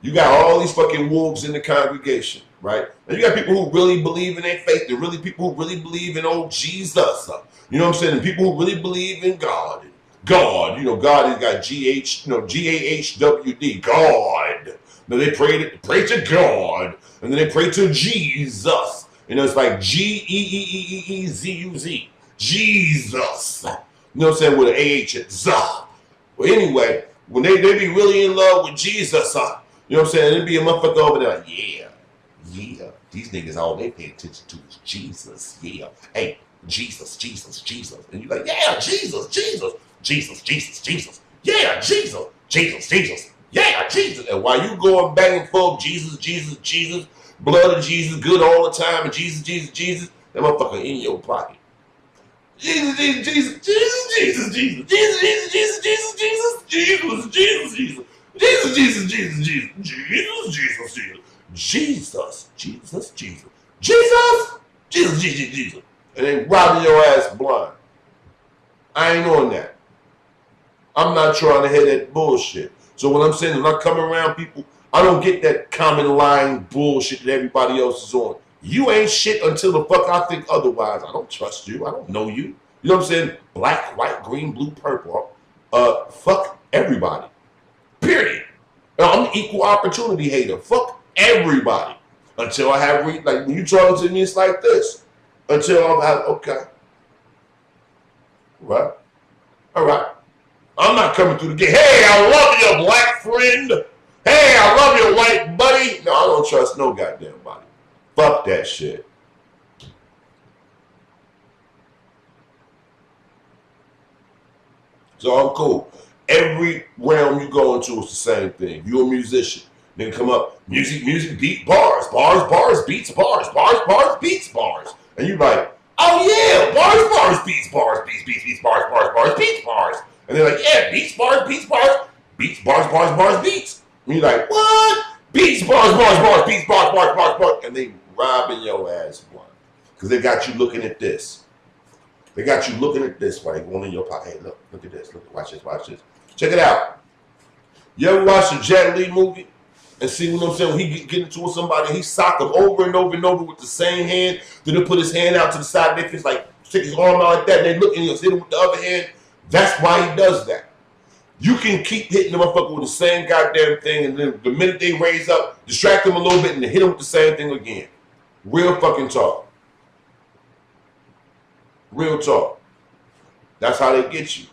You got all these fucking wolves in the congregation, right? And you got people who really believe in their faith. There are really people who really believe in old Jesus. You know what I'm saying? And people who really believe in God. God, you know, God has got G-A-H-W-D. God. Then they pray to God, and then they pray to Jesus. You know, it's like G-E-E-E-E-Z-U-Z. Jesus. You know what I'm saying? With an A-H at Zah. Well, anyway, when they be really in love with Jesus, you know what I'm saying? There'd be a motherfucker over there like, yeah. These niggas, all they pay attention to is Jesus. Yeah. Hey, Jesus. And you're like, yeah, Jesus. Yeah, Jesus. Yeah, Jesus. And while you going back and forth, Jesus, blood of Jesus, good all the time, and Jesus, that motherfucker in your pocket. Jesus. And they robbing your ass blind. I ain't on that. I'm not trying to hear that bullshit. So what I'm saying is when I come around people, I don't get that common line bullshit that everybody else is on. You ain't shit until the fuck I think otherwise. I don't trust you. I don't know you. You know what I'm saying? Black, white, green, blue, purple. Fuck everybody. Period. I'm an equal opportunity hater. Fuck everybody. Until I have, like when you talking to me, it's like this. Until I'm like, okay. Right? All right. I'm not coming through the gate. Hey, I love you, black friend. Hey, I love your white buddy. No, I don't trust no goddamn body. Fuck that shit. So I'm cool. Every realm you go into is the same thing. You're a musician. Then come up, music, beat, bars, beats, bars, beats, bars. And you like, oh yeah, bars, beats, beats, bars, beats, bars. And they're like, yeah, beats, bars, beats, beats. And you're like, what? Beats, bars, beats, bars. And they robbing your ass, boy. Because they got you looking at this. They got you looking at this while they going in your pocket. Hey, look at this. Watch this. Check it out. You ever watch a Jet Li movie and see what I'm saying? When he get into somebody, he sock them over and over with the same hand. Then he'll put his hand out to the side of their face, like stick his arm out like that. And they look and he'll hit him with the other hand. That's why he does that. You can keep hitting the motherfucker with the same goddamn thing, and then the minute they raise up, distract them a little bit, and then hit them with the same thing again. Real fucking talk. Real talk. That's how they get you.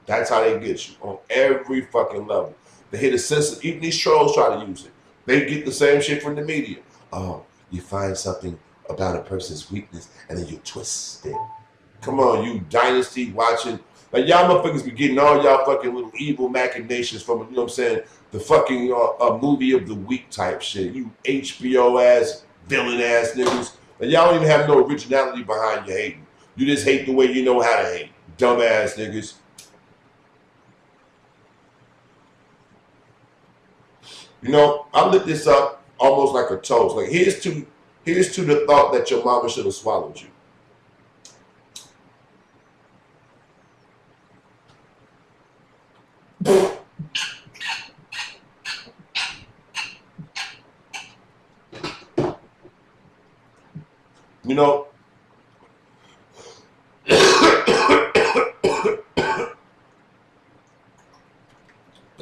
That's how they get you on every fucking level. They hit a sense of, even these trolls try to use it. They get the same shit from the media. Oh, you find something about a person's weakness and then you twist it. Come on, you dynasty watching. Like y'all motherfuckers be getting all y'all fucking little evil machinations from, you know what I'm saying, the fucking movie of the week type shit. You HBO ass, villain ass niggas. And y'all don't even have no originality behind your hating. You just hate the way you know how to hate. Dumbass niggas. You know, I lit this up almost like a toast. Like here's to the thought that your mama should have swallowed you. You know, a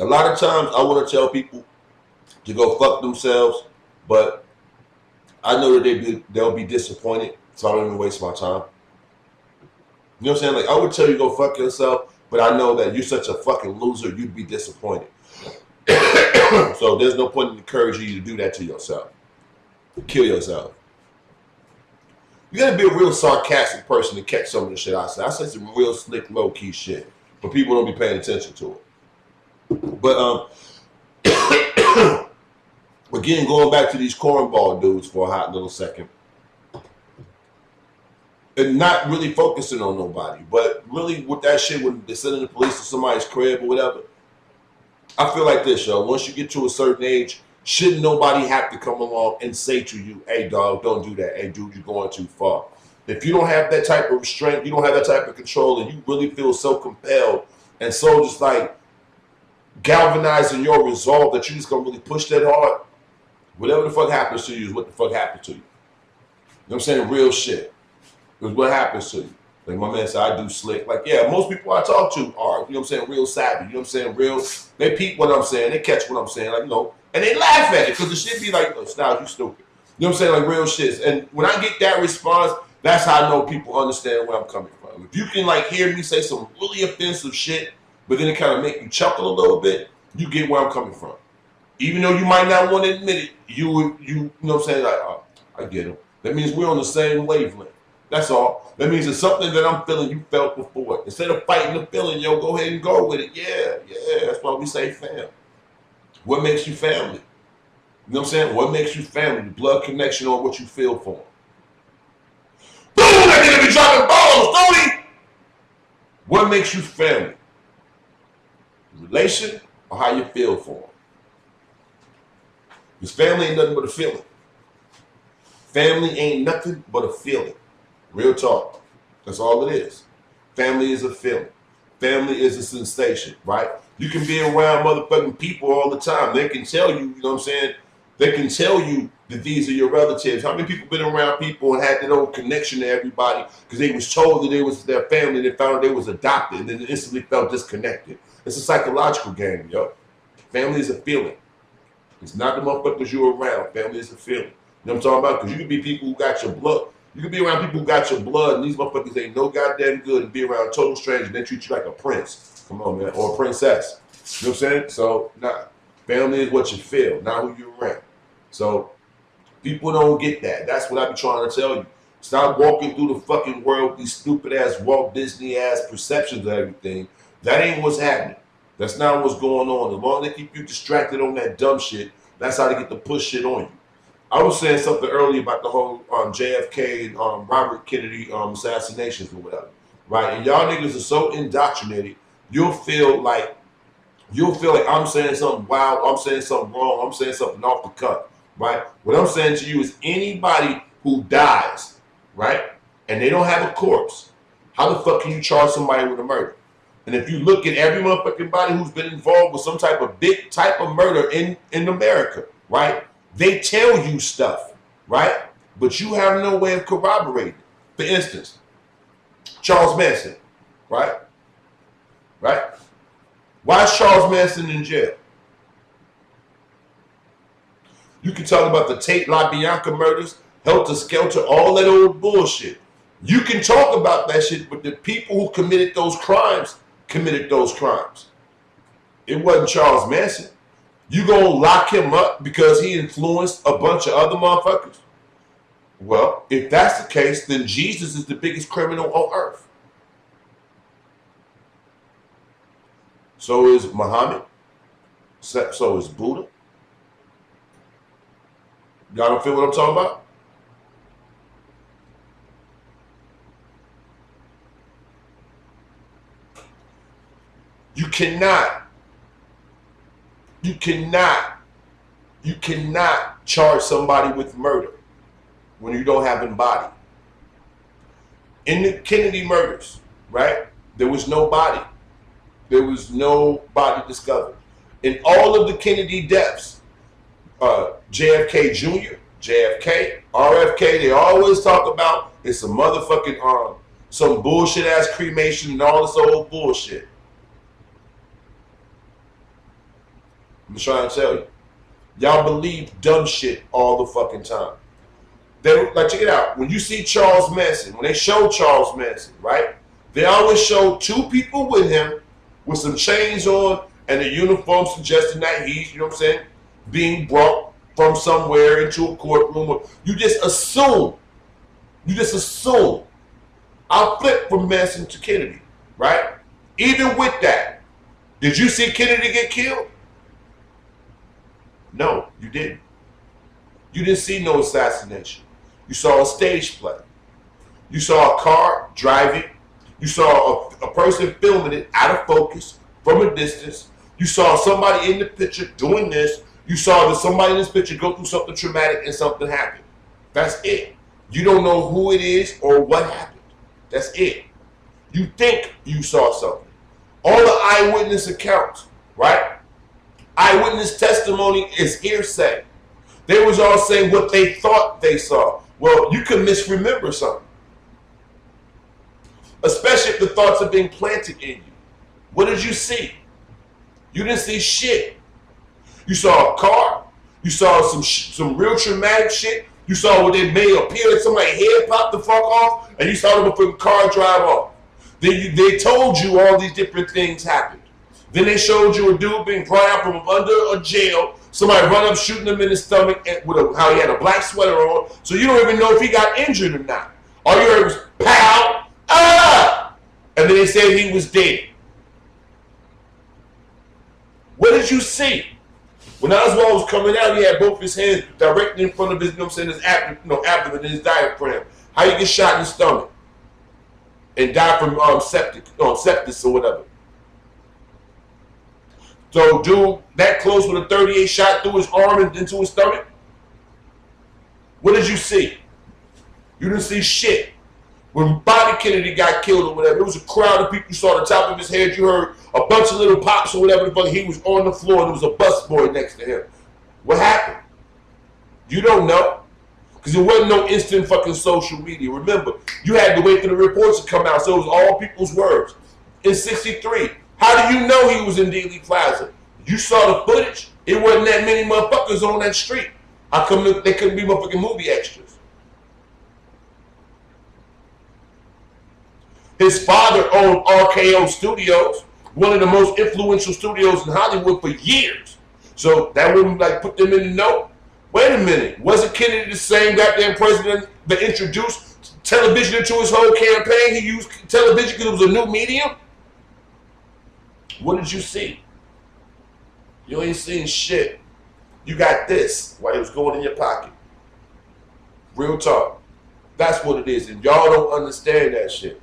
lot of times I want to tell people to go fuck themselves, but I know that they'll be disappointed, so I don't even waste my time. You know what I'm saying? Like, I would tell you go fuck yourself, but I know that you're such a fucking loser, you'd be disappointed. So there's no point in encouraging you to do that to yourself. Kill yourself. You gotta be a real sarcastic person to catch some of the shit I say. I say some real slick, low-key shit, but people don't be paying attention to it. But again, going back to these cornball dudes for a hot little second, and not really focusing on nobody, but really with that shit when they're sending the police to somebody's crib or whatever, I feel like this, yo. Once you get to a certain age, shouldn't nobody have to come along and say to you, hey, dog, don't do that. Hey, dude, you're going too far. If you don't have that type of strength, you don't have that type of control, and you really feel so compelled and so just like galvanizing your resolve that you just gonna really push that hard, whatever the fuck happens to you is what the fuck happens to you. You know what I'm saying? Real shit. Because what happens to you? Like my man said, I do slick. Like, yeah, most people I talk to are, you know what I'm saying, real savvy. You know what I'm saying? Real, they peep what I'm saying. They catch what I'm saying. Like, you know, and they laugh at it because the shit be like, oh, Styles, you stupid. You know what I'm saying? Like real shit. And when I get that response, that's how I know people understand where I'm coming from. If you can like hear me say some really offensive shit, but then it kind of make you chuckle a little bit, you get where I'm coming from. Even though you might not want to admit it, you know what I'm saying? Like, oh, I get him. That means we're on the same wavelength. That's all. That means it's something that I'm feeling you felt before. Instead of fighting the feeling, yo, go ahead and go with it. Yeah. That's why we say fam. What makes you family? You know what I'm saying? What makes you family? The blood connection on what you feel for them. Boom! That nigga be dropping balls, don't he? What makes you family? Relation or how you feel for them? Because family ain't nothing but a feeling. Family ain't nothing but a feeling. Real talk. That's all it is. Family is a feeling. Family is a sensation, right? You can be around motherfucking people all the time. They can tell you, you know what I'm saying? They can tell you that these are your relatives. How many people been around people and had their own connection to everybody because they was told that it was their family, they found out they was adopted, and then instantly felt disconnected. It's a psychological game, yo. Family is a feeling. It's not the motherfuckers you're around. Family is a feeling. You know what I'm talking about? Because you can be people who got your blood. You can be around people who got your blood, and these motherfuckers ain't no goddamn good, and be around total strangers, and they treat you like a prince. Come on, man. Or a princess. You know what I'm saying? So, nah. Family is what you feel, not who you're around. So people don't get that. That's what I be trying to tell you. Stop walking through the fucking world with these stupid ass Walt Disney ass perceptions of everything. That ain't what's happening. That's not what's going on. As long as they keep you distracted on that dumb shit, that's how they get to push shit on you. I was saying something earlier about the whole JFK and Robert Kennedy assassinations or whatever, right? And y'all niggas are so indoctrinated, you'll feel like I'm saying something wild, I'm saying something wrong, I'm saying something off the cuff, right? What I'm saying to you is anybody who dies, right, and they don't have a corpse, how the fuck can you charge somebody with a murder? And if you look at every motherfucking body who's been involved with some type of big type of murder in America, right, they tell you stuff, right, but you have no way of corroborating. For instance, Charles Manson, right? Why is Charles Manson in jail? You can talk about the Tate LaBianca murders, Helter Skelter, all that old bullshit. You can talk about that shit, but the people who committed those crimes. It wasn't Charles Manson. You gonna lock him up because he influenced a bunch of other motherfuckers? Well, if that's the case, then Jesus is the biggest criminal on earth. So is Muhammad. So is Buddha. Y'all don't feel what I'm talking about? You cannot charge somebody with murder when you don't have a body. In the Kennedy murders, right, there was no body. There was no body discovered. In all of the Kennedy deaths, JFK Jr., JFK, RFK, they always talk about it's a motherfucking some bullshit ass cremation and all this old bullshit. I'm trying to tell you. Y'all believe dumb shit all the fucking time. Like, check it out. When you see Charles Manson, when they show Charles Manson, right, they always show two people with him with some chains on and a uniform suggesting that he's, you know what I'm saying, being brought from somewhere into a courtroom. You just assume. I'll flip from Manson to Kennedy, right? Even with that, did you see Kennedy get killed? No, you didn't. You didn't see no assassination. You saw a stage play. You saw a car driving. You saw a person filming it out of focus from a distance. You saw somebody in the picture doing this. You saw that somebody in this picture go through something traumatic and something happened. That's it. You don't know who it is or what happened. That's it. You think you saw something. All the eyewitness accounts, right? Eyewitness testimony is hearsay. They was all saying what they thought they saw. Well, you could misremember something. Especially if the thoughts are being planted in you. What did you see? You didn't see shit. You saw a car. You saw some real traumatic shit. You saw what they made appear like somebody's head popped the fuck off, and you saw the fucking car drive off. They told you all these different things happened. Then they showed you a dude being brought out from under a jail. Somebody run up shooting him in the stomach with how he had a black sweater on. So you don't even know if he got injured or not. All you heard was pow, ah! And then they said he was dead. What did you see? When Oswald was coming out, he had both his hands directly in front of his, you know what I'm saying, his abdomen and his diaphragm. How you get shot in the stomach and die from sepsis or whatever. So, dude, that close with a 38 shot through his arm and into his stomach? What did you see? You didn't see shit. When Bobby Kennedy got killed or whatever, there was a crowd of people. You saw the top of his head. You heard a bunch of little pops or whatever the fuck. He was on the floor and there was a busboy next to him. What happened? You don't know. Because there wasn't no instant fucking social media. Remember, you had to wait for the reports to come out, so it was all people's words. In 63, how do you know he was in Dealey Plaza? You saw the footage. It wasn't that many motherfuckers on that street. How come they couldn't be motherfucking movie extras? His father owned RKO Studios, one of the most influential studios in Hollywood for years. So that wouldn't like put them in the know. Wait a minute, wasn't Kennedy the same goddamn president that introduced television into his whole campaign? He used television because it was a new medium. What did you see? You ain't seen shit. You got this while it was going in your pocket. Real talk. That's what it is. And y'all don't understand that shit.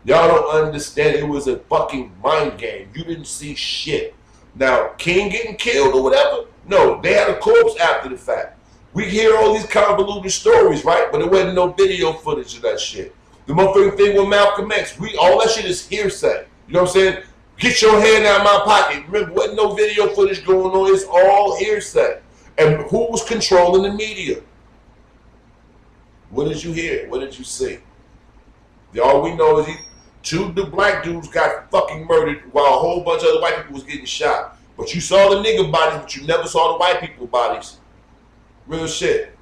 Y'all don't understand it was a fucking mind game. You didn't see shit. Now, King getting killed or whatever? No, they had a corpse after the fact. We hear all these convoluted stories, right? But there wasn't no video footage of that shit. The motherfucking thing with Malcolm X, all that shit is hearsay. You know what I'm saying? Get your hand out of my pocket. Remember, wasn't no video footage going on. It's all hearsay. And who was controlling the media? What did you hear? What did you see? All we know is two black dudes got fucking murdered while a whole bunch of other white people was getting shot. But you saw the nigga bodies, but you never saw the white people bodies. Real shit.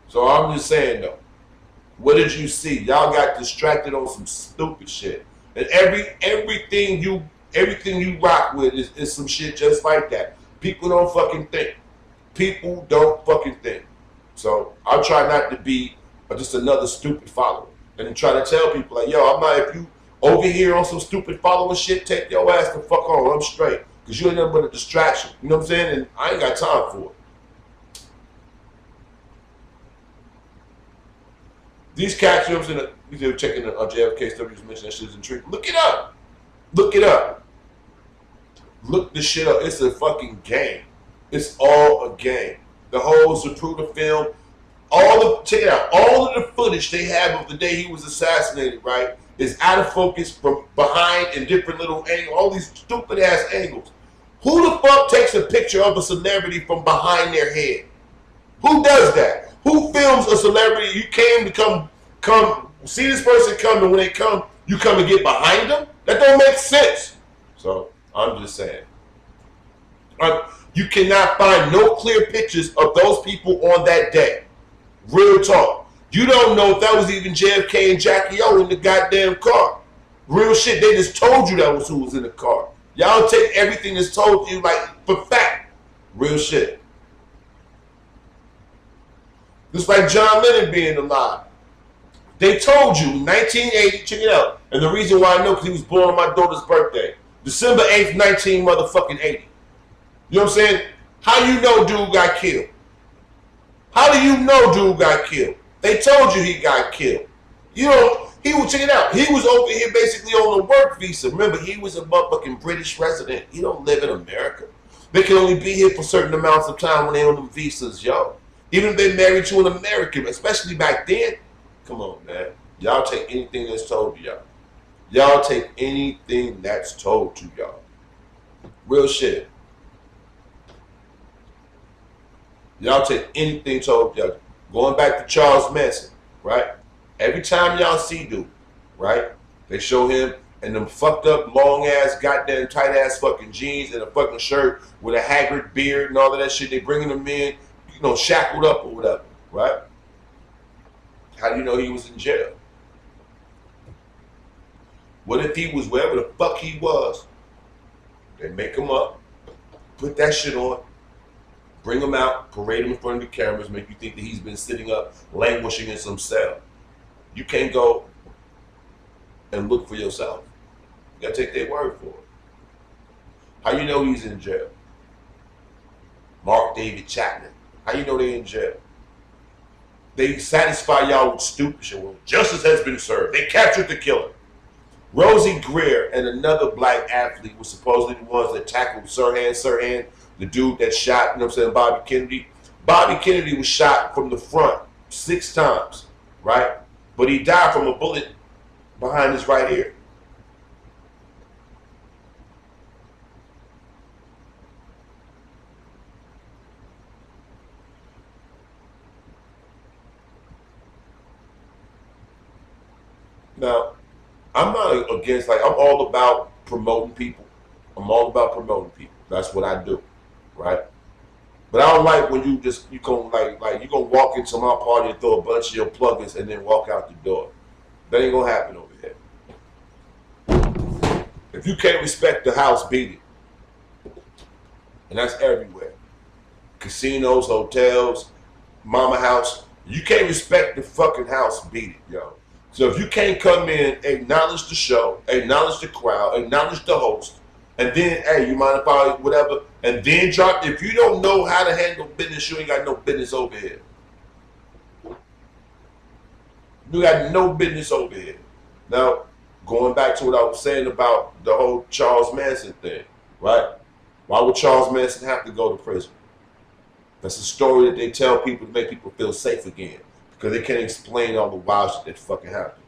So I'm just saying though, what did you see? Y'all got distracted on some stupid shit. And everything you rock with is some shit just like that. People don't fucking think. People don't fucking think. So I'll try not to be just another stupid follower. And try to tell people like, yo, I'm not, if you over here on some stupid following shit, take your ass the fuck on. I'm straight. Because you ain't nothing but a distraction. You know what I'm saying? And I ain't got time for it. These cats, you know what I'm saying? They were checking the JFK stuff, you mentioned that shit is intriguing. Look it up. Look it up. Look this shit up. It's a fucking game. It's all a game. The whole Zapruder film, check it out. All of the footage they have of the day he was assassinated, right, is out of focus from behind in different little angles, all these stupid ass angles. Who the fuck takes a picture of a celebrity from behind their head? Who does that? Who films a celebrity? You came to come see this person come, and when they come, you come and get behind them? That don't make sense. So I'm just saying. You cannot find no clear pictures of those people on that day. Real talk. You don't know if that was even JFK and Jackie O in the goddamn car. Real shit. They just told you that was who was in the car. Y'all take everything that's told you like for fact. Real shit. Just like John Lennon being alive. They told you 1980, check it out. And the reason why I know, because he was born on my daughter's birthday. December 8th, 19 motherfucking 80. You know what I'm saying? How you know dude got killed? How do you know dude got killed? They told you he got killed. You know, he was, check it out. He was over here basically on a work visa. Remember, he was a motherfucking British resident. He don't live in America. They can only be here for certain amounts of time when they're on them visas, yo. Even if they're married to an American, especially back then. Come on, man. Y'all take anything that's told to y'all. Y'all take anything that's told to y'all. Real shit. Y'all take anything told to y'all. Going back to Charles Manson, right? Every time y'all see dude, right? They show him in them fucked up, long ass, goddamn tight ass fucking jeans and a fucking shirt with a haggard beard and all of that shit. They bringing him in, you know, shackled up or whatever, right? How do you know he was in jail? What if he was wherever the fuck he was? They make him up, put that shit on, bring him out, parade him in front of the cameras, make you think that he's been sitting up, languishing in some cell. You can't go and look for yourself. You gotta take their word for it. How you know he's in jail? Mark David Chapman. How you know they in jail? They satisfy y'all with stupid shit. Well, justice has been served. They captured the killer. Rosie Greer and another black athlete were supposedly the ones that tackled Sirhan, the dude that shot, you know what I'm saying, Bobby Kennedy. Bobby Kennedy was shot from the front 6 times, right? But he died from a bullet behind his right ear. Now, I'm not against, like, I'm all about promoting people. I'm all about promoting people. That's what I do, right? But I don't like when you gonna you gonna walk into my party and throw a bunch of your plugins and then walk out the door. That ain't gonna happen over here. If you can't respect the house, beat it. And that's everywhere. casinos, hotels, mama house. You can't respect the fucking house, beat it, yo. So if you can't come in, acknowledge the show, acknowledge the crowd, acknowledge the host, and then, hey, you mind if I, whatever, and then drop, if you don't know how to handle business, you ain't got no business over here. You got no business over here. Now, going back to what I was saying about the whole Charles Manson thing, right? Why would Charles Manson have to go to prison? That's a story that they tell people to make people feel safe again, because they can't explain all the wild shit that fucking happened.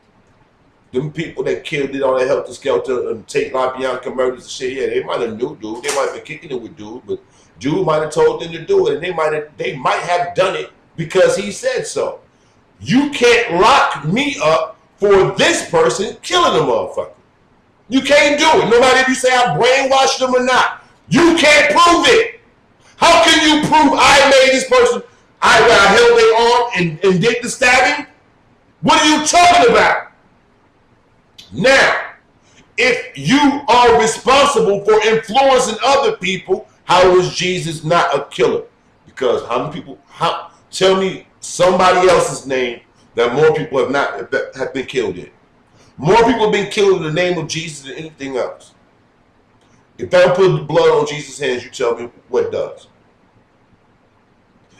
Them people that killed it on that Helter Skelter and take LaBianca murders and shit, yeah, they might have knew dude. They might have been kicking it with dude, but dude might have told them to do it, and they might have done it because he said so. You can't lock me up for this person killing a motherfucker. You can't do it, no matter if you say I brainwashed them or not. You can't prove it. How can you prove I made this person, I held their arm and did the stabbing? What are you talking about? Now, if you are responsible for influencing other people, how is Jesus not a killer? Because how many people, tell me somebody else's name that more people have been killed in. More people have been killed in the name of Jesus than anything else. If that don't put blood on Jesus' hands, you tell me what does.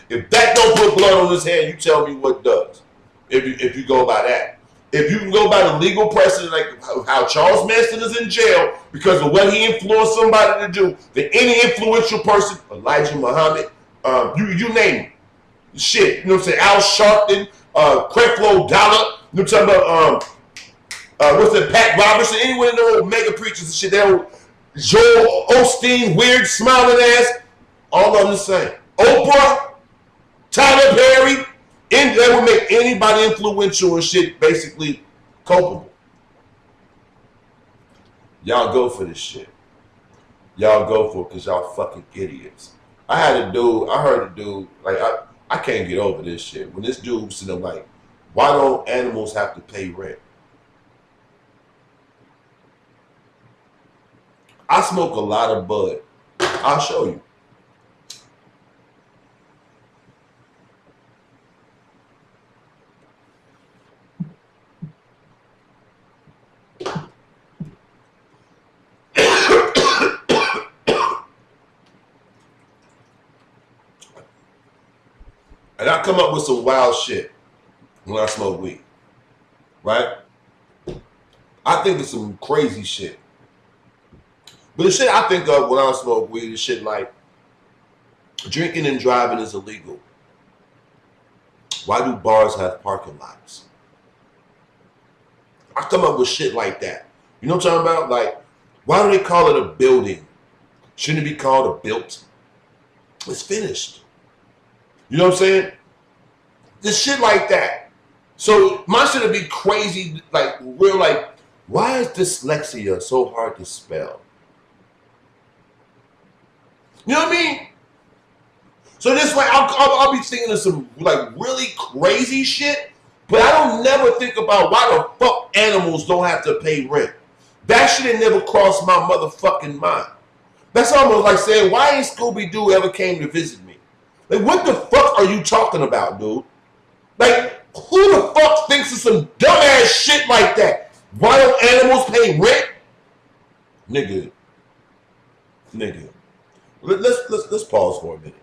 If that don't put blood on his hand, you tell me what does. If you go by that. If you can go by the legal precedent, like how Charles Manson is in jail because of what he influenced somebody to do, that any influential person, Elijah Muhammad, you name it. Shit, you know what I'm saying? Al Sharpton, Creflo Dollar, you know what I'm talking about, what's that, Pat Robertson, any one of those mega preachers and shit, that Joel Osteen, weird smiling ass, all of them the same. Oprah, Tyler Perry, and that would make anybody influential and shit basically culpable. Y'all go for this shit. Y'all go for it because y'all fucking idiots. I heard a dude, like, I can't get over this shit. When this dude was sitting there like, why don't animals have to pay rent? I smoke a lot of bud. I'll show you. And I come up with some wild shit when I smoke weed, right? I think it's some crazy shit. But the shit I think of when I smoke weed is shit like drinking and driving is illegal. Why do bars have parking lots? I come up with shit like that. You know what I'm talking about? Like, why do they call it a building? Shouldn't it be called a built? It's finished. You know what I'm saying? This shit like that. So my shit would be crazy, like real, like, why is dyslexia so hard to spell? You know what I mean? So this way, I'll be thinking of some like really crazy shit, but I don't never think about why the fuck animals don't have to pay rent. That shit ain't never crossed my motherfucking mind. That's almost like saying, why ain't Scooby-Doo ever came to visit me? Like, what the fuck are you talking about, dude? Like, who the fuck thinks of some dumbass shit like that? Why don't animals pay rent? Nigga. Let's pause for a minute.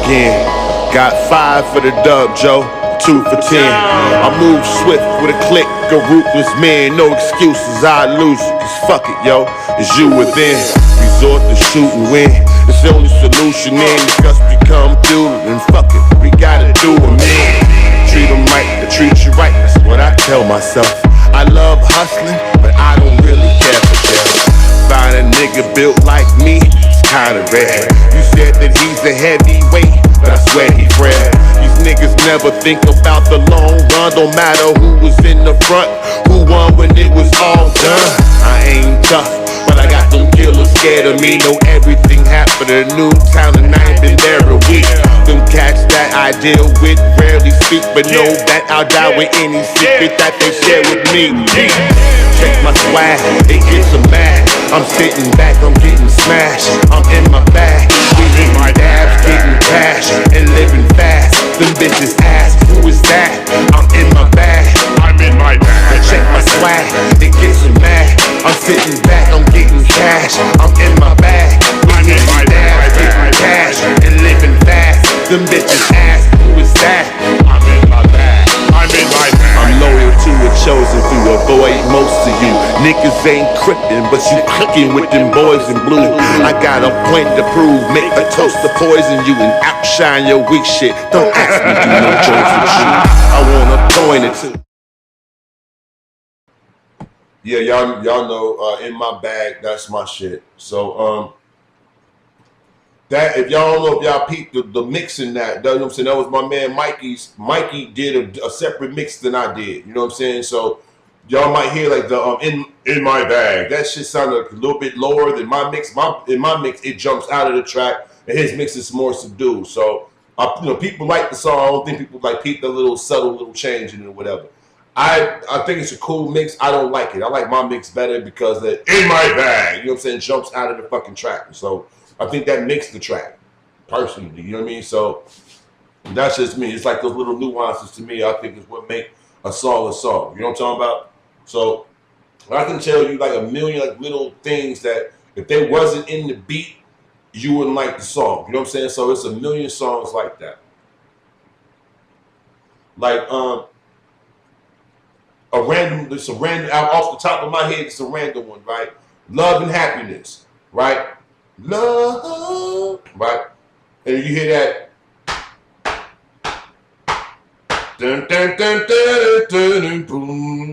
again. Got 5 for the dub, Joe. 2 for 10. I move swift with a click, a ruthless man. No excuses, I lose it. Cause fuck it, yo. It's you or them. Resort to shoot and win. It's the only solution in. If us become few, then fuck it. We gotta do it, man. Treat them right, they treat you right. That's what I tell myself. I love hustling, but I don't really care for jail. Find a nigga built like me, it's kinda rare. You said that he's a heavyweight, but I swear he frail. These niggas never think about the long run. Don't matter who was in the front, who won when it was all done. I ain't tough, but I got them killers scared of me. Know everything happened in Newtown and I ain't been there a week. Them cats that I deal with rarely speak, but know that I'll die with any secret that they share with me. Check my swag, it gets them mad. I'm sitting back, I'm getting smashed. I'm in my bag, we in my dabs, getting cash and living fast. Them bitches ask, who is that? I'm in my bag, I'm in my bag. Check my swag, it gets them mad. I'm sitting back, I'm getting cash. I'm in my bag, I'm in my dabs, getting cash and living fast. Them bitches ask, who is that? I'm in my bag, I'm in my bag. I'm loyal to a chosen few, avoid most of you. Niggas ain't crippin', but you cooking with them boys in blue. I got a point to prove, make a toast to poison you and outshine your weak shit. Don't ask me, do no jokes with you. I wanna point it to. Yeah, y'all know, in my bag, that's my shit. So, that if y'all don't know if y'all peeped the mix in that, you know what I'm saying? That was my man Mikey's. Mikey did a separate mix than I did. You know what I'm saying? So y'all might hear like the in my bag. That shit sounded a little bit lower than my mix. In my mix, it jumps out of the track, and his mix is more subdued. So people like the song. I don't think people like peep the little subtle little change in it or whatever. I think it's a cool mix. I don't like it. I like my mix better because the in my bag, you know what I'm saying, jumps out of the fucking track. So I think that makes the track, personally, you know what I mean? So that's just me. It's like those little nuances to me, I think is what make a song a song. You know what I'm talking about? So I can tell you like a million like little things that if they wasn't in the beat, you wouldn't like the song. You know what I'm saying? So it's a million songs like that. Like it's a random off the top of my head, it's a random one, right? Love and Happiness, right? Love, right? And you hear that dun, dun, dun, dun, dun, dun, boom,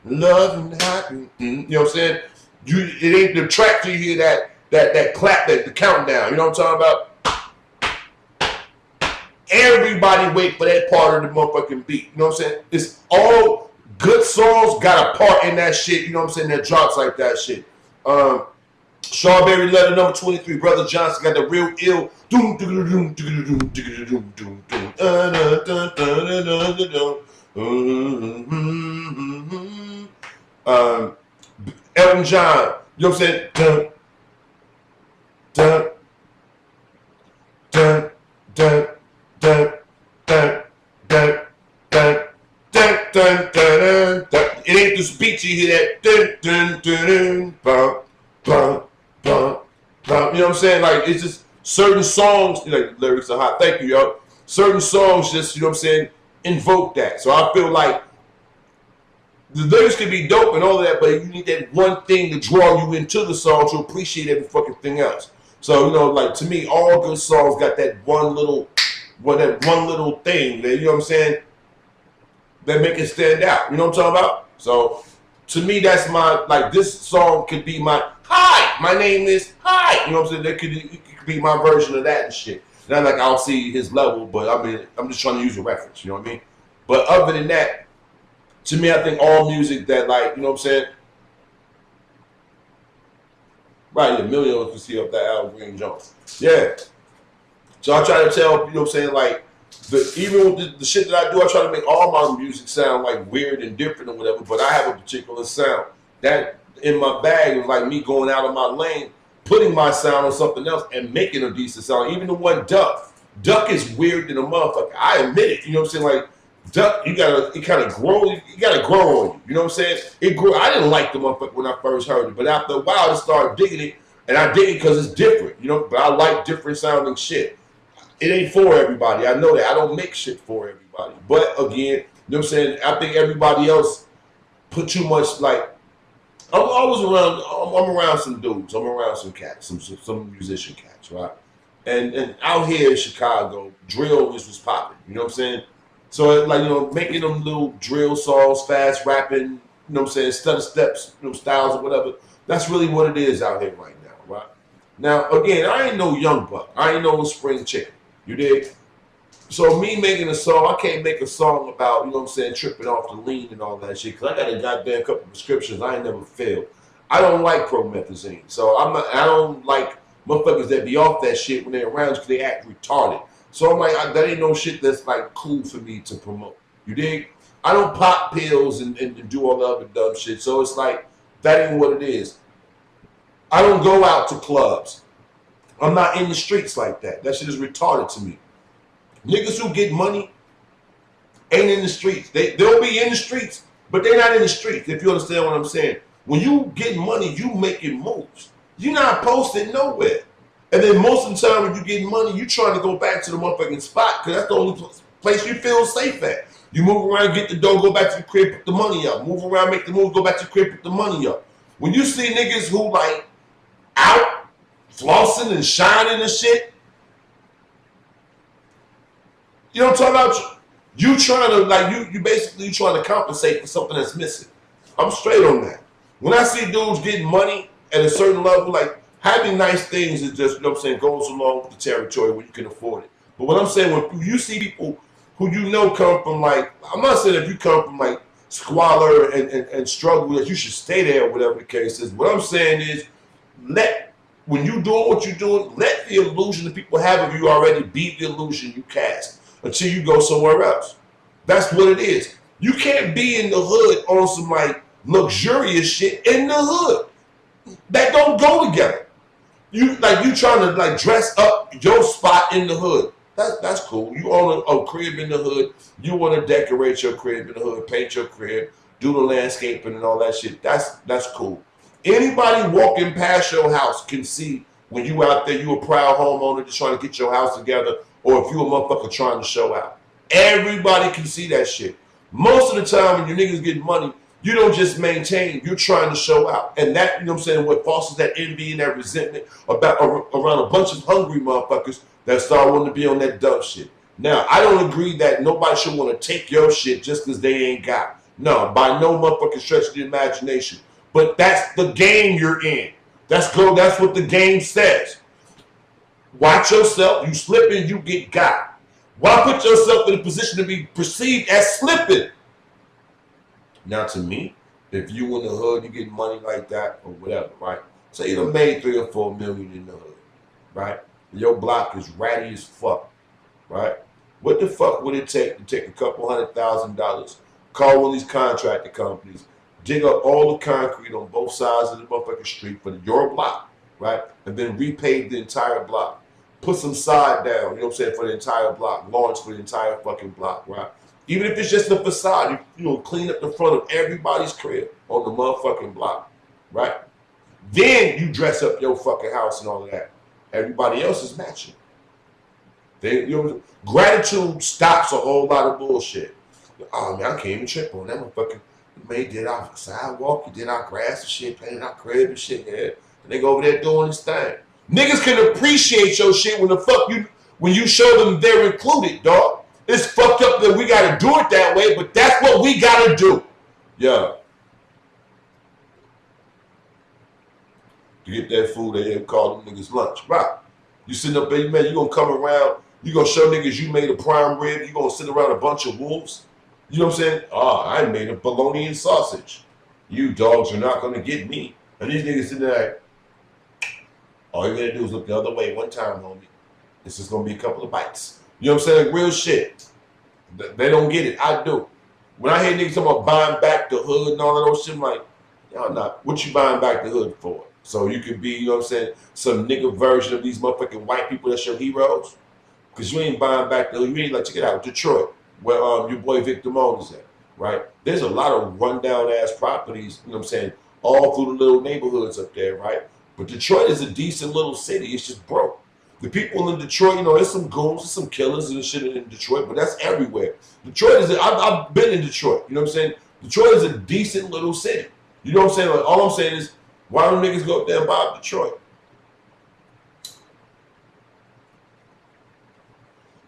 love and happy. You know what I'm saying? It ain't the track till you hear that clap, the countdown. You know what I'm talking about? Everybody wait for that part of the motherfucking beat. You know what I'm saying? It's all good songs got a part in that shit. You know what I'm saying? That drops like that shit. Strawberry Letter number 23. Brother Johnson got the real ill. Elton John. You know what I'm saying? Dun, dun, dun, dun, dun, dun, dun, dun, dun, dun, dun, dun. It ain't this beat you hear that dun, dun, dun, dun, bum, bum, bum, bum. You know what I'm saying? Like it's just certain songs, like the lyrics are hot. Thank you, yo. Certain songs just, you know what I'm saying, invoke that. So I feel like the lyrics can be dope and all of that, but you need that one thing to draw you into the song to appreciate every fucking thing else. So, you know, like to me, all good songs got that one little thing that, you know what I'm saying, that make it stand out. You know what I'm talking about? So to me, that's my, like this song could be my, hi, my name is, hi. You know what I'm saying? It could be my version of that and shit. Not like I'll see his level, but I mean, I'm just trying to use a reference, you know what I mean? But other than that, to me, I think all music that, like, you know what I'm saying? Right, a million of us can see up that Al Green Jones. Yeah. So I try to tell, you know what I'm saying, like, even with the shit that I do, I try to make all my music sound, like, weird and different or whatever, but I have a particular sound. That, in my bag, was like me going out of my lane, putting my sound on something else and making a decent sound. Even the one Duck. Duck is weird than a motherfucker. I admit it. You know what I'm saying? Like, Duck, it kind of grow. You gotta grow on you. You know what I'm saying? It grew. I didn't like the motherfucker when I first heard it, but after a while, I started digging it. And I did it because it's different, you know, but I like different sounding shit. It ain't for everybody. I know that. I don't make shit for everybody. But again, you know what I'm saying? I think everybody else put too much, like, I'm always around, I'm around some dudes. I'm around some cats, some musician cats, right? And out here in Chicago, drill was popping. You know what I'm saying? So, like, you know, making them little drill songs, fast rapping, you know what I'm saying, stutter steps, you know, styles or whatever. That's really what it is out here right now, right? Now, again, I ain't no young buck. I ain't no spring chicken. You dig? So me making a song, I can't make a song about, you know what I'm saying, tripping off the lean and all that shit, because I got a goddamn couple prescriptions. I ain't never failed. I don't like promethazine. So I don't like motherfuckers that be off that shit when they're around because they act retarded. So I'm like, that ain't no shit that's like cool for me to promote. You dig? I don't pop pills and do all the other dumb shit. So it's like, that ain't what it is. I don't go out to clubs. I'm not in the streets like that. That shit is retarded to me. Niggas who get money ain't in the streets. They'll be in the streets, but they're not in the streets, if you understand what I'm saying. When you get money, you making moves. You're not posted nowhere. And then most of the time when you get money, you trying to go back to the motherfucking spot because that's the only place you feel safe at. You move around, get the dough, go back to the crib, put the money up. Move around, make the move, go back to the crib, put the money up. When you see niggas who like out flossing and shining and shit, you know what I'm talking about? You trying to, like, you basically trying to compensate for something that's missing. I'm straight on that. When I see dudes getting money at a certain level, like, having nice things is just, you know what I'm saying, goes along with the territory when you can afford it. But what I'm saying, when you see people who you know come from, like, I'm not saying if you come from, like, squalor and struggle, that you should stay there, whatever the case is. What I'm saying is, when you doing what you're doing, let the illusion that people have of you already be the illusion you cast until you go somewhere else. That's what it is. You can't be in the hood on some, like, luxurious shit in the hood. That don't go together. You trying to, like, dress up your spot in the hood. That's cool. You own a crib in the hood. You want to decorate your crib in the hood, paint your crib, do the landscaping and all that shit. That's cool. Anybody walking past your house can see when you out there, you a proud homeowner just trying to get your house together, or if you a motherfucker trying to show out. Everybody can see that shit. Most of the time when you niggas get money, you don't just maintain, you're trying to show out. And that, you know what I'm saying, what fosters that envy and that resentment around a bunch of hungry motherfuckers that start wanting to be on that dumb shit. Now, I don't agree that nobody should want to take your shit just because they ain't got. No, by no motherfucking stretch of the imagination. But that's the game you're in. That's what the game says. Watch yourself. You slipping, you get got. Why put yourself in a position to be perceived as slipping? Now, to me, if you in the hood, you get money like that or whatever, right? Say you done made 3 or 4 million in the hood, right? Your block is ratty as fuck, right? What the fuck would it take to take a couple $100,000, call one of these contractor companies, dig up all the concrete on both sides of the motherfucking street for your block, right? And then repave the entire block. Put some side down, you know what I'm saying, for the entire block. Lawns for the entire fucking block, right? Even if it's just the facade, you know, clean up the front of everybody's crib on the motherfucking block, right? Then you dress up your fucking house and all of that. Everybody else is matching. Gratitude stops a whole lot of bullshit. Oh man, I can't even trip on that motherfucker. Man, did our sidewalk, he did our grass and shit, painted our crib and shit, yeah. And they go over there doing this thing. Niggas can appreciate your shit when you show them they're included, dog. It's fucked up that we gotta do it that way, but that's what we gotta do. Yeah. To get that food, they call them niggas lunch. Right. You sitting up there, man, you gonna come around, you gonna show niggas you made a prime rib, you gonna sit around a bunch of wolves. You know what I'm saying? Oh, I made a bologna and sausage. You dogs are not gonna get me. And these niggas sitting there, all you gotta do is look the other way one time, homie. It's just gonna be a couple of bites. You know what I'm saying? Real shit. They don't get it. I do. When I hear niggas talking about buying back the hood and all of those shit, I'm like, y'all not. What you buying back the hood for? So you could be, you know what I'm saying, some nigga version of these motherfucking white people that's your heroes? Because you ain't buying back the hood. You ain't like, check it out, Detroit, where your boy Victor Moan is at, right? There's a lot of rundown ass properties, you know what I'm saying, all through the little neighborhoods up there, right? But Detroit is a decent little city. It's just broke. The people in Detroit, there's some goons, there's some killers and shit in Detroit, but that's everywhere. Detroit is, I've been in Detroit, you know what I'm saying? Detroit is a decent little city. You know what I'm saying? Like, all I'm saying is, why don't niggas go up there and buy up Detroit?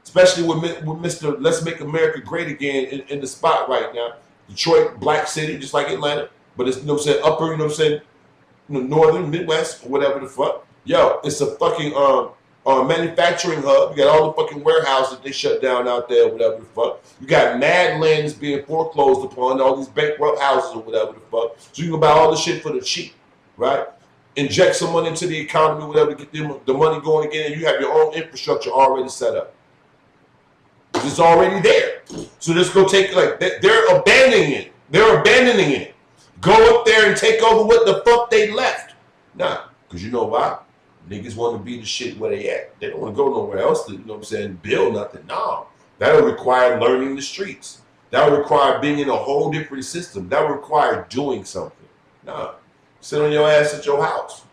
Especially with Mr. Let's Make America Great Again in the spot right now. Detroit, black city, just like Atlanta, but it's, upper, northern, Midwest, or whatever the fuck. Yo, it's a fucking manufacturing hub. You got all the fucking warehouses that they shut down out there, whatever the fuck. You got mad land that's being foreclosed upon, all these bankrupt houses or whatever the fuck. So you can buy all the shit for the cheap, right? Inject some money into the economy, whatever, to get the money going again, and you have your own infrastructure already set up. It's already there. So just go take, they're abandoning it. They're abandoning it. Go up there and take over what the fuck they left. Nah, because you know why? Niggas want to be the shit where they at. They don't want to go nowhere else to, build nothing. No. That'll require learning the streets. That'll require being in a whole different system. That'll require doing something. Nah. Sit on your ass at your house.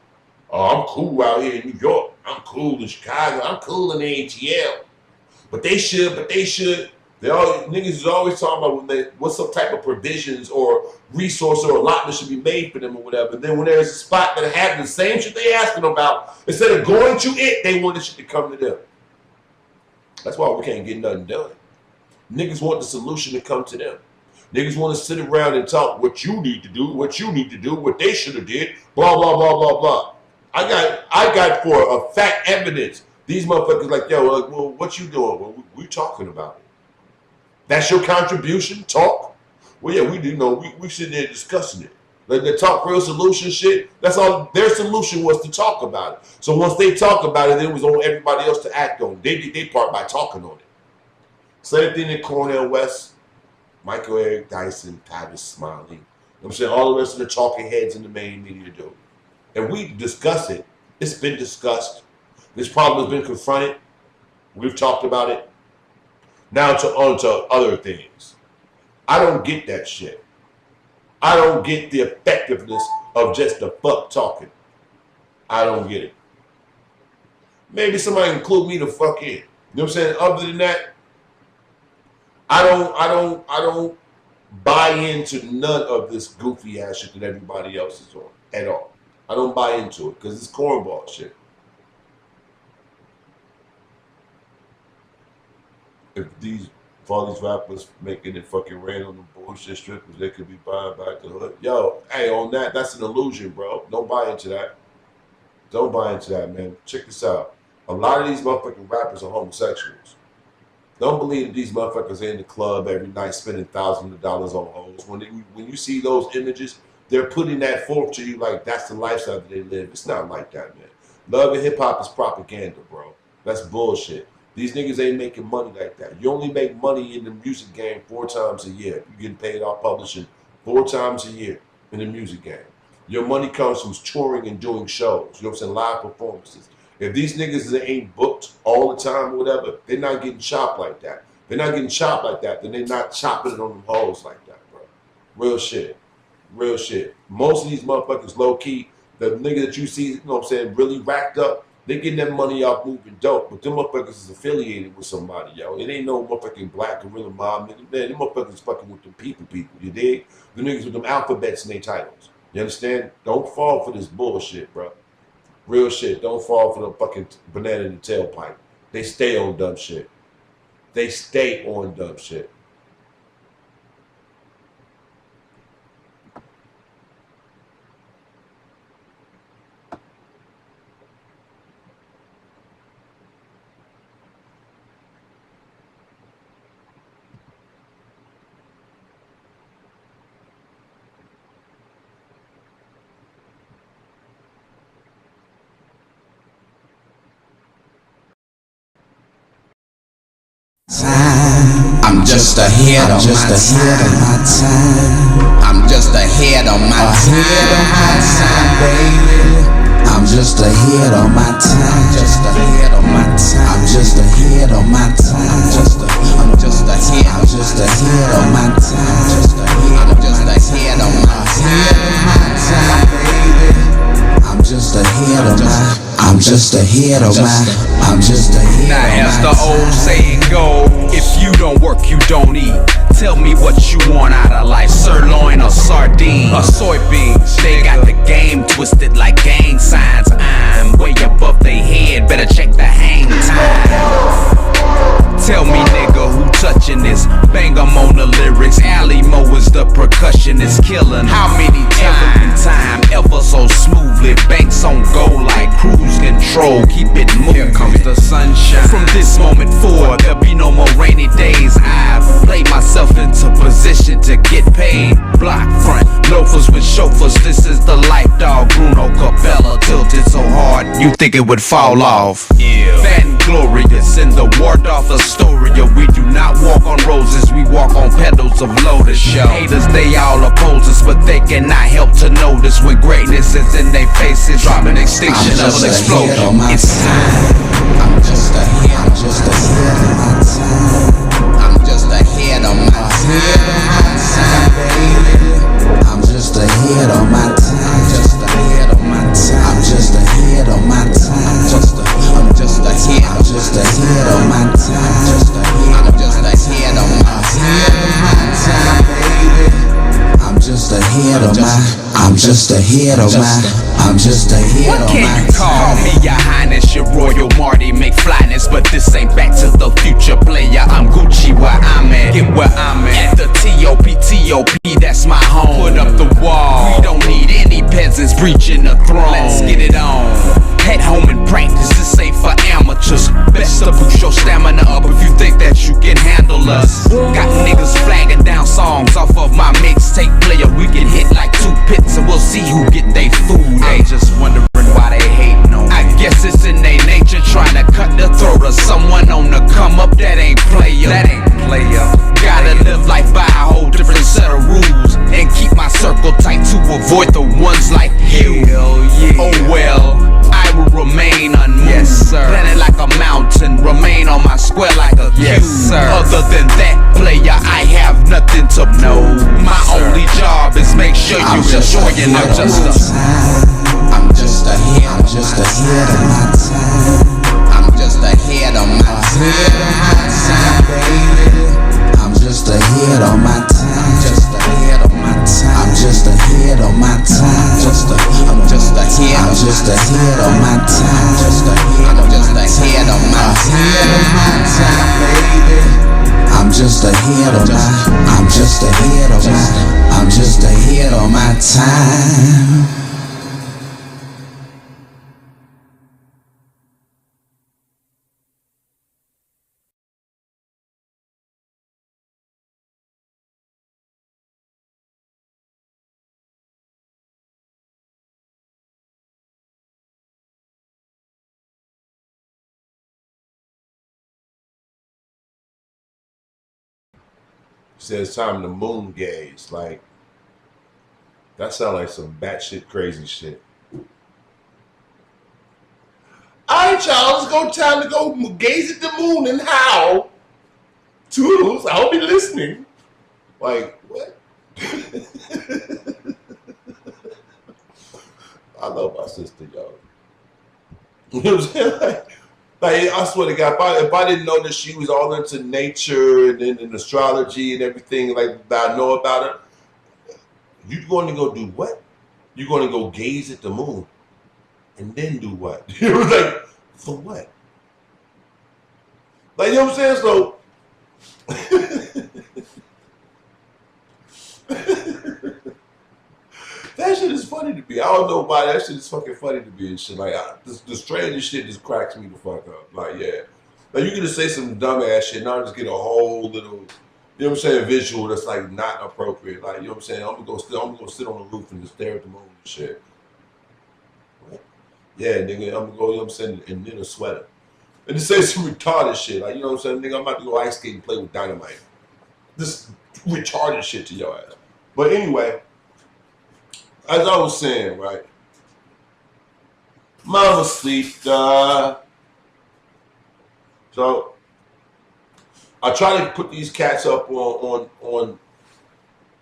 Oh, I'm cool out here in New York. I'm cool in Chicago. I'm cool in the ATL. But they should. Niggas is always talking about what some type of provisions or resource or allotment should be made for them or whatever. And then when there's a spot that has the same shit they asking about, instead of going to it, they want the shit to come to them. That's why we can't get nothing done. Niggas want the solution to come to them. Niggas want to sit around and talk what you need to do, what they should have did, blah, blah, blah, blah, blah. I got for a fact evidence. These motherfuckers like, yo, well, what you doing? Well, we talking about it. That's your contribution? Talk? Well, yeah, we do know. We sitting there discussing it. Like the talk real solution shit, that's all their solution was, to talk about it. So once they talk about it, then it was on everybody else to act on it. They did their part by talking on it. Same thing in Cornell West, Michael Eric Dyson, Tavis Smiley. I'm saying all the rest of the talking heads in the main media do. And we discuss it. It's been discussed. This problem has been confronted. We've talked about it. Now on to other things. I don't get that shit. I don't get the effectiveness of just the fuck talking. I don't get it. Maybe somebody include me the fuck in. You know what I'm saying? Other than that, I don't buy into none of this goofy ass shit that everybody else is on at all. I don't buy into it because it's cornball shit. If all these rappers making it fucking rain on the bullshit strippers, they could be buying back the hood. Yo, hey, on that's an illusion, bro. Don't buy into that. Don't buy into that, man. Check this out. A lot of these motherfucking rappers are homosexuals. Don't believe that these motherfuckers are in the club every night spending thousands of dollars on hoes. When you see those images, they're putting that forth to you like that's the lifestyle that they live. It's not like that, man. Love and hip hop is propaganda, bro. That's bullshit. These niggas ain't making money like that. You only make money in the music game 4 times a year. You getting paid off publishing 4 times a year in the music game. Your money comes from touring and doing shows. You know what I'm saying? Live performances. If these niggas ain't booked all the time or whatever, they're not getting chopped like that. They're not getting chopped like that, then they're not chopping it on them hoes like that, bro. Real shit. Real shit. Most of these motherfuckers low key, the nigga that you see, you know what I'm saying, really racked up, they getting that money off moving dope, but them motherfuckers is affiliated with somebody, yo. It ain't no motherfucking black gorilla mob nigga. Man, them motherfuckers fucking with them people, you dig? The niggas with them alphabets in their titles. You understand? Don't fall for this bullshit, bro. Real shit. Don't fall for the fucking banana in the tailpipe. They stay on dumb shit. They stay on dumb shit. I'm just ahead of my time. I'm just ahead of my time, baby. I'm just ahead of my time. Just ahead of my time. I'm just ahead of my time. I'm just ahead of my time. I'm just ahead of my time, baby. I'm just ahead. just ahead of my, I'm just ahead Now of as my the old saying goes, if you don't work, you don't eat. Tell me what you want out of life, sirloin or sardines or soybeans. They got the game twisted like gang signs. I'm way above their head, better check the hang time. Tell me, nigga, who touching this? Bang 'em on the lyrics. Alley Mo is the percussionist, killing. How many times? Time ever so smoothly. Banks on go like cruise control. Keep it moving. Here comes the sunshine. From this moment forward, there'll be no more rainy days. I've played myself into position to get paid. Block front loafers with chauffeurs. This is the life, dog. Bruno Capella tilted so hard you think it would fall off. Yeah. Fat and glorious in the ward off Astoria. We do not walk on roses, we walk on petals of lotus. Show haters, they all oppose us, but they cannot help to notice when greatness is in their faces. Dropping extinction of an explosion. It's time. I'm just ahead, I'm just ahead of my time. I'm just ahead of my time, baby. I'm just ahead of my time. Just ahead of my time. I'm just ahead of my time. I'm just ahead. I'm just ahead of my time. I'm just ahead of my time, baby. I'm just ahead of my. I'm just ahead of my. I'm just ahead what of can my you call me, your highness, your royal Marty McFlyness? But this ain't Back to the Future, player. I'm Gucci where I'm at. Get where I'm at the TOP, that's my home. Put up the wall. We don't need any peasants breaching the throne. Let's get it on. Head home and practice, this ain't for amateurs. Best to boost your stamina up if you think that you can handle us. Got niggas flagging down songs off of my mixtape player. We can hit like 2 pits and we'll see who get they food. Ain't just wondering why they hating on me. I guess it's in their nature trying to cut the throat of someone on the come up. That ain't player. That ain't player. Gotta live life by a whole different set of rules and keep my circle tight to avoid the ones like you. Yeah. Oh well, I will remain unmoved. Yes, sir. Planet like a mountain, remain on my square like a cube. Yes, sir. Other than that, player, I have nothing to prove. My only job is make sure you enjoying the I'm just ahead, I'm just ahead of my time. I'm just ahead of my time, baby. I'm just ahead of my time. Just ahead of my time. I'm just ahead of my time. I'm just ahead. I'm just ahead of my time. I'm just ahead of my time, baby. I'm just ahead of my. I'm just ahead of my. I'm just ahead of my time. Says time to moon gaze. Like, that sounds like some batshit crazy shit. Alright, y'all, let's go. Time to go gaze at the moon and howl. Toodles, I hope you're listening. Like, what? I love my sister, y'all. You know what I'm saying? Like, I swear to God, if I didn't know that she was all into nature and astrology and everything like that I know about her, you're going to go do what? You're going to go gaze at the moon and then do what? You was like, for what? Like, you know what I'm saying? So, that shit is funny to me. I don't know why that shit is fucking funny to me and shit. Like, the strangest shit just cracks me the fuck up. Like, yeah. Like, you can just say some dumb ass shit and I'll just get a whole little, you know what I'm saying, visual that's like not appropriate. Like, you know what I'm saying? I'm gonna go sit on the roof and just stare at the moon and shit. What? Yeah, nigga, I'm gonna go, you know what I'm saying, and knit a sweater. And just say some retarded shit. Like, you know what I'm saying? Nigga, I'm about to go ice skate and play with dynamite. This retarded shit to your ass. But anyway, as I was saying, right? Mama sleep, so I try to put these cats up on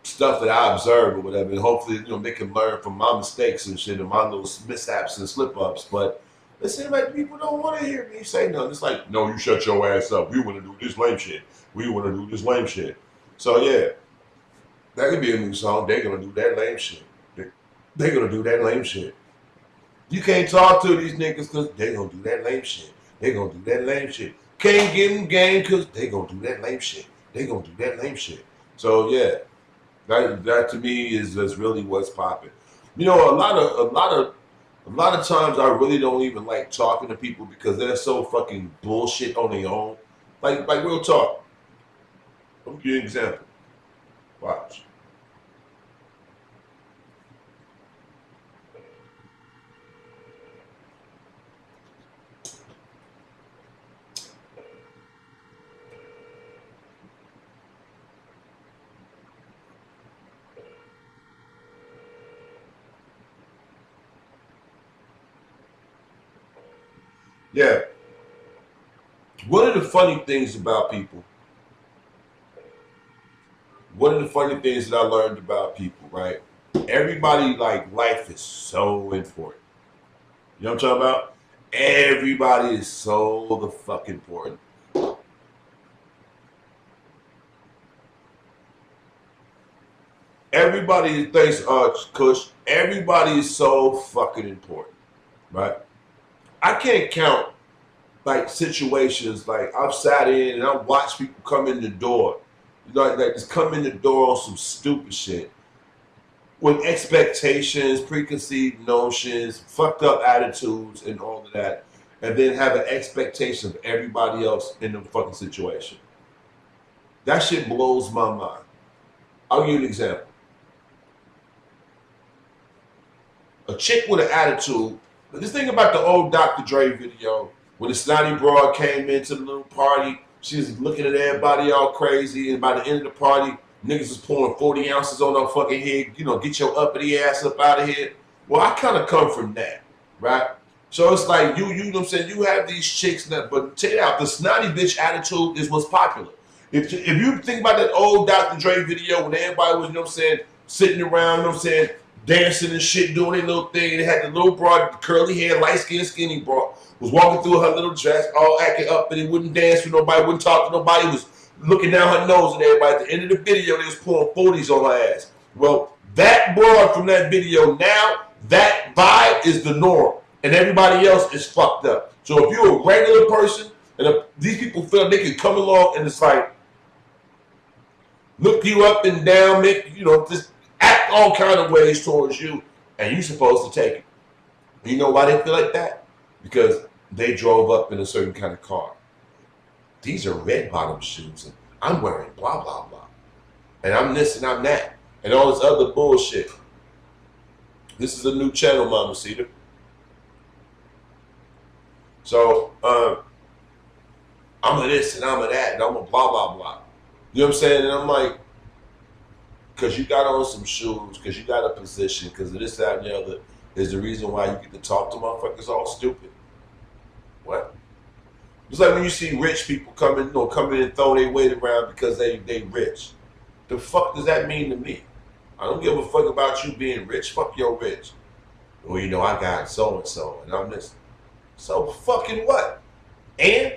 stuff that I observe or whatever, and hopefully, you know, they can learn from my mistakes and shit and my little mishaps and slip ups. But It seems like people don't want to hear me say nothing. It's like, no, you shut your ass up. We want to do this lame shit. We want to do this lame shit. So yeah, that could be a new song. They're gonna do that lame shit. They're gonna do that lame shit. You can't talk to these niggas because they gonna do that lame shit. They gonna do that lame shit. Can't give them game because they gonna do that lame shit. They gonna do that lame shit. So yeah, that to me is really what's popping. You know, a lot of times I really don't even like talking to people because they're so fucking bullshit on their own. Like real talk. Let me give you an example. Watch. Yeah. One of the funny things about people, one of the funny things that I learned about people, right? Everybody, like, life is so important. You know what I'm talking about? Everybody is so the fuck important. Everybody thinks, Kush, everybody is so fucking important, right? I can't count like situations like I've sat in and I've watched people come in the door, you know, like just come in the door on some stupid shit with expectations, preconceived notions, fucked up attitudes, and all of that, and then have an expectation of everybody else in the fucking situation. That shit blows my mind. I'll give you an example. A chick with an attitude. Just think about the old Dr. Dre video when the snotty broad came into the little party. She was looking at everybody all crazy, and by the end of the party, niggas was pouring 40 ounces on her fucking head. You know, get your uppity ass up out of here. Well, I kind of come from that, right? So it's like you know what I'm saying? You have these chicks that, but check it out, the snotty bitch attitude is what's popular. If you think about that old Dr. Dre video when everybody was, you know what I'm saying, sitting around, you know what I'm saying, dancing and shit, doing their little thing, and it had the little broad, curly hair, light-skinned, skinny broad, was walking through her little dress, all acting up, and he wouldn't dance with nobody, wouldn't talk to nobody, was looking down her nose at everybody. At the end of the video, they was pouring 40s on her ass. Well, that broad from that video, now, that vibe is the norm, and everybody else is fucked up. So if you're a regular person, and if these people feel they can come along and it's like, look you up and down, make, you know, just act all kind of ways towards you, and you're supposed to take it. You know why they feel like that? Because they drove up in a certain kind of car. These are red bottom shoes, and I'm wearing blah, blah, blah. And I'm this and I'm that, and all this other bullshit. This is a new channel, Mama Cedar. So, I'm a this and I'm a that, and I'm a blah, blah, blah. You know what I'm saying? And I'm like, because you got on some shoes, because you got a position, because of this, that, and the other, is the reason why you get to talk to motherfuckers all stupid. What? It's like when you see rich people come in and throw their weight around because they rich. The fuck does that mean to me? I don't give a fuck about you being rich. Fuck your rich. Well, you know, I got so-and-so, and I'm this. So fucking what? And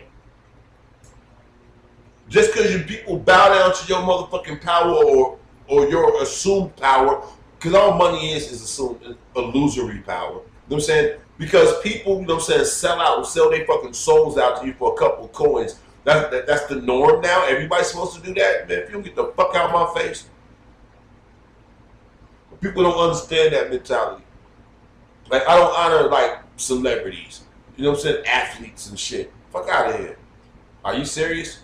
just because you people bow down to your motherfucking power or your assumed power, because all money is assumed illusory power. You know what I'm saying? Because people, you know what I'm saying, sell out and sell their fucking souls out to you for a couple of coins. That's the norm now. Everybody's supposed to do that. Man, if you don't get the fuck out of my face. People don't understand that mentality. Like, I don't honor, like, celebrities. You know what I'm saying? Athletes and shit. Fuck out of here. Are you serious?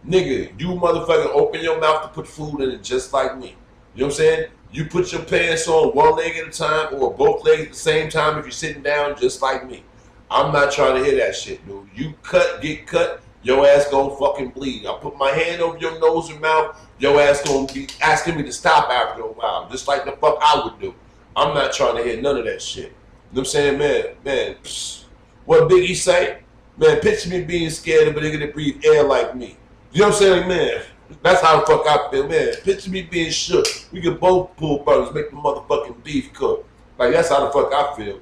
Nigga, you motherfucker open your mouth to put food in it just like me. You know what I'm saying? You put your pants on one leg at a time or both legs at the same time if you're sitting down just like me. I'm not trying to hear that shit, dude. You get cut, your ass gonna fucking bleed. I put my hand over your nose and mouth, your ass gonna be asking me to stop after a while, just like the fuck I would do. I'm not trying to hear none of that shit. You know what I'm saying? Man, what Biggie say? Man, picture me being scared of a nigga that breathe air like me. You know what I'm saying? Man, that's how the fuck I feel, man. Picture me being shook. We could both pull burgers, make the motherfucking beef cook. Like, that's how the fuck I feel.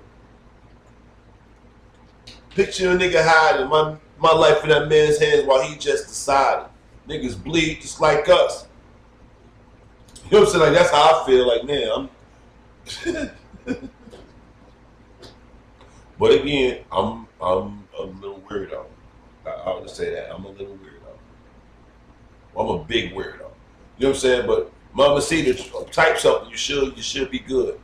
Picture a nigga hiding my life in that man's hands while he just decided. Niggas bleed just like us. You know what I'm saying? Like, that's how I feel. Like, man, I'm. But again, I'm a little weirdo. I would say that I'm a little weirdo. I'm a big weirdo. You know what I'm saying? But Mama C, type something. You should be good.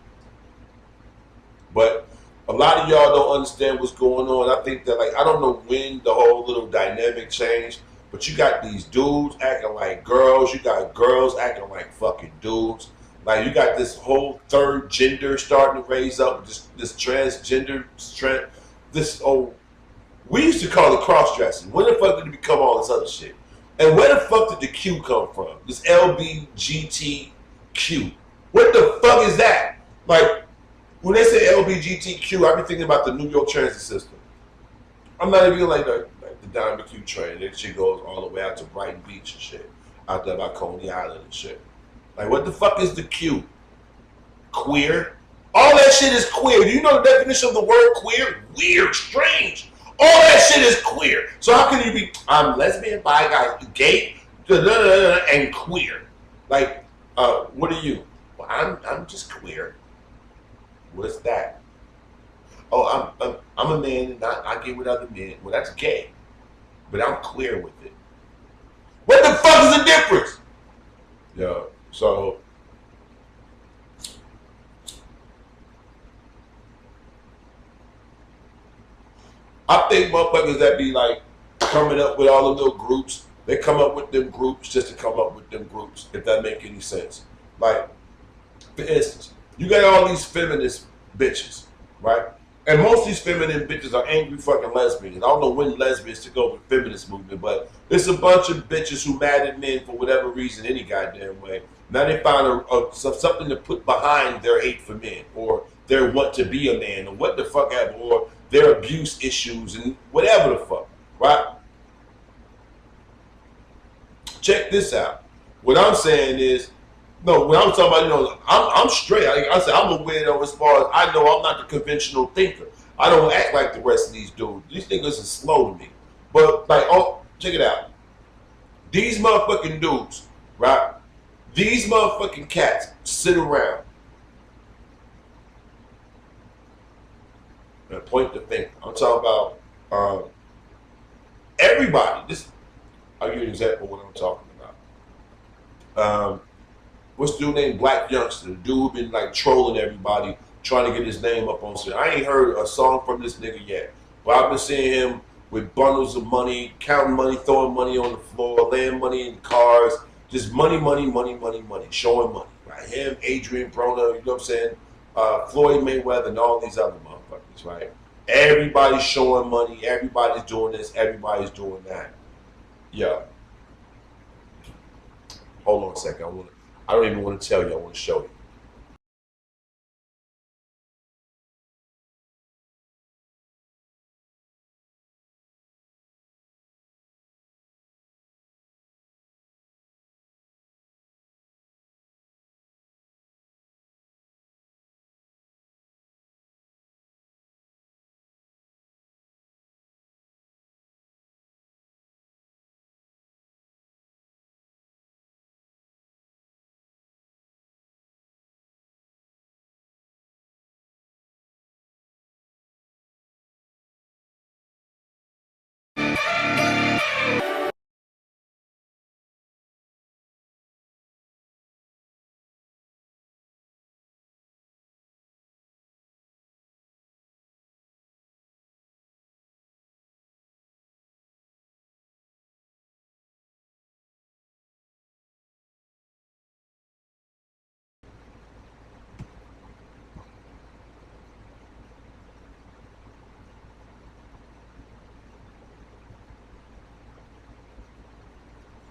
But a lot of y'all don't understand what's going on. I think that, like, I don't know when the whole little dynamic changed, but you got these dudes acting like girls. You got girls acting like fucking dudes. Like, you got this whole third gender starting to raise up. This transgender trend. We used to call it cross-dressing. When the fuck did it become all this other shit? And where the fuck did the Q come from? This LBGTQ. What the fuck is that? Like, when they say LBGTQ, I be thinking about the New York transit system. I'm not even like the Diamond Q train. That shit goes all the way out to Brighton Beach and shit. Out there by Coney Island and shit. Like, what the fuck is the Q? Queer? All that shit is queer. Do you know the definition of the word queer? Weird, strange. All that shit is queer. So how can you be, I'm lesbian, bi, guy, gay, and queer? Like, what are you? Well, I'm just queer. What's that? Oh, I'm a man and I get with other men. Well, that's gay. But I'm queer with it. What the fuck is the difference? Yeah, so I think motherfuckers that be like coming up with all the little groups, they come up with them groups just to come up with them groups, if that make any sense. Like, for instance, you got all these feminist bitches, right? And most of these feminine bitches are angry fucking lesbians. I don't know when lesbians took over the feminist movement, but it's a bunch of bitches who mad at men for whatever reason, any goddamn way. Now they find something to put behind their hate for men, or their want to be a man, or what the fuck ever, or their abuse issues, and whatever the fuck, right? Check this out. What I'm saying is, no, when I'm talking about, you know, I'm straight. I said I'm a weirdo as far as I know. I'm not the conventional thinker. I don't act like the rest of these dudes. These niggas are slow to me. But, like, oh, check it out. These motherfucking dudes, right? These motherfucking cats sit around and point the finger. I'm talking about everybody. I'll give you an example of what I'm talking about. What's the dude named Black Youngster? The dude been like trolling everybody, trying to get his name up on shit. I ain't heard a song from this nigga yet, but I've been seeing him with bundles of money, counting money, throwing money on the floor, laying money in cars, just money, showing money. Right? Him, Adrian Broner, you know what I'm saying? Floyd Mayweather, and all these other motherfuckers, right? Everybody's showing money, everybody's doing this, everybody's doing that. Yeah. Hold on a second. I don't even want to tell you. I want to show you.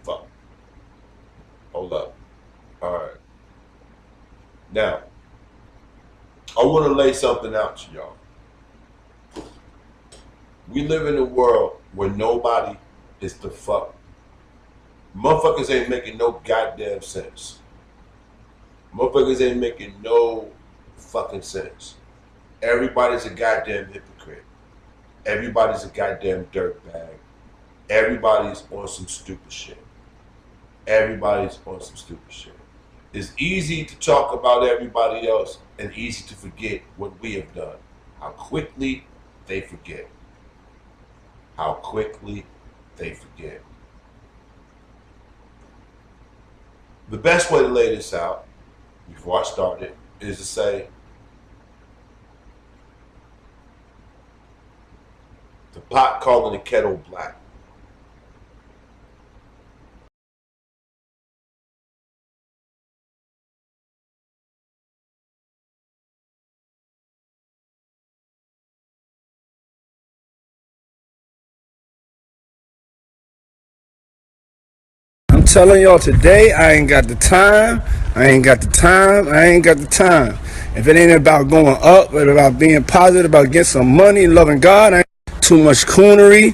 Fuck. Hold up. All right. Now, I want to lay something out to y'all. We live in a world where nobody is the fuck. Motherfuckers ain't making no goddamn sense. Motherfuckers ain't making no fucking sense. Everybody's a goddamn hypocrite. Everybody's a goddamn dirtbag. Everybody's on some stupid shit. Everybody's on some stupid shit. It's easy to talk about everybody else and easy to forget what we have done. How quickly they forget. How quickly they forget. The best way to lay this out, before I start it, is to say, the pot calling the kettle black. I'm telling y'all today, I ain't got the time. I ain't got the time. I ain't got the time. If it ain't about going up, but about being positive, about getting some money, loving God, I ain't too much coonery,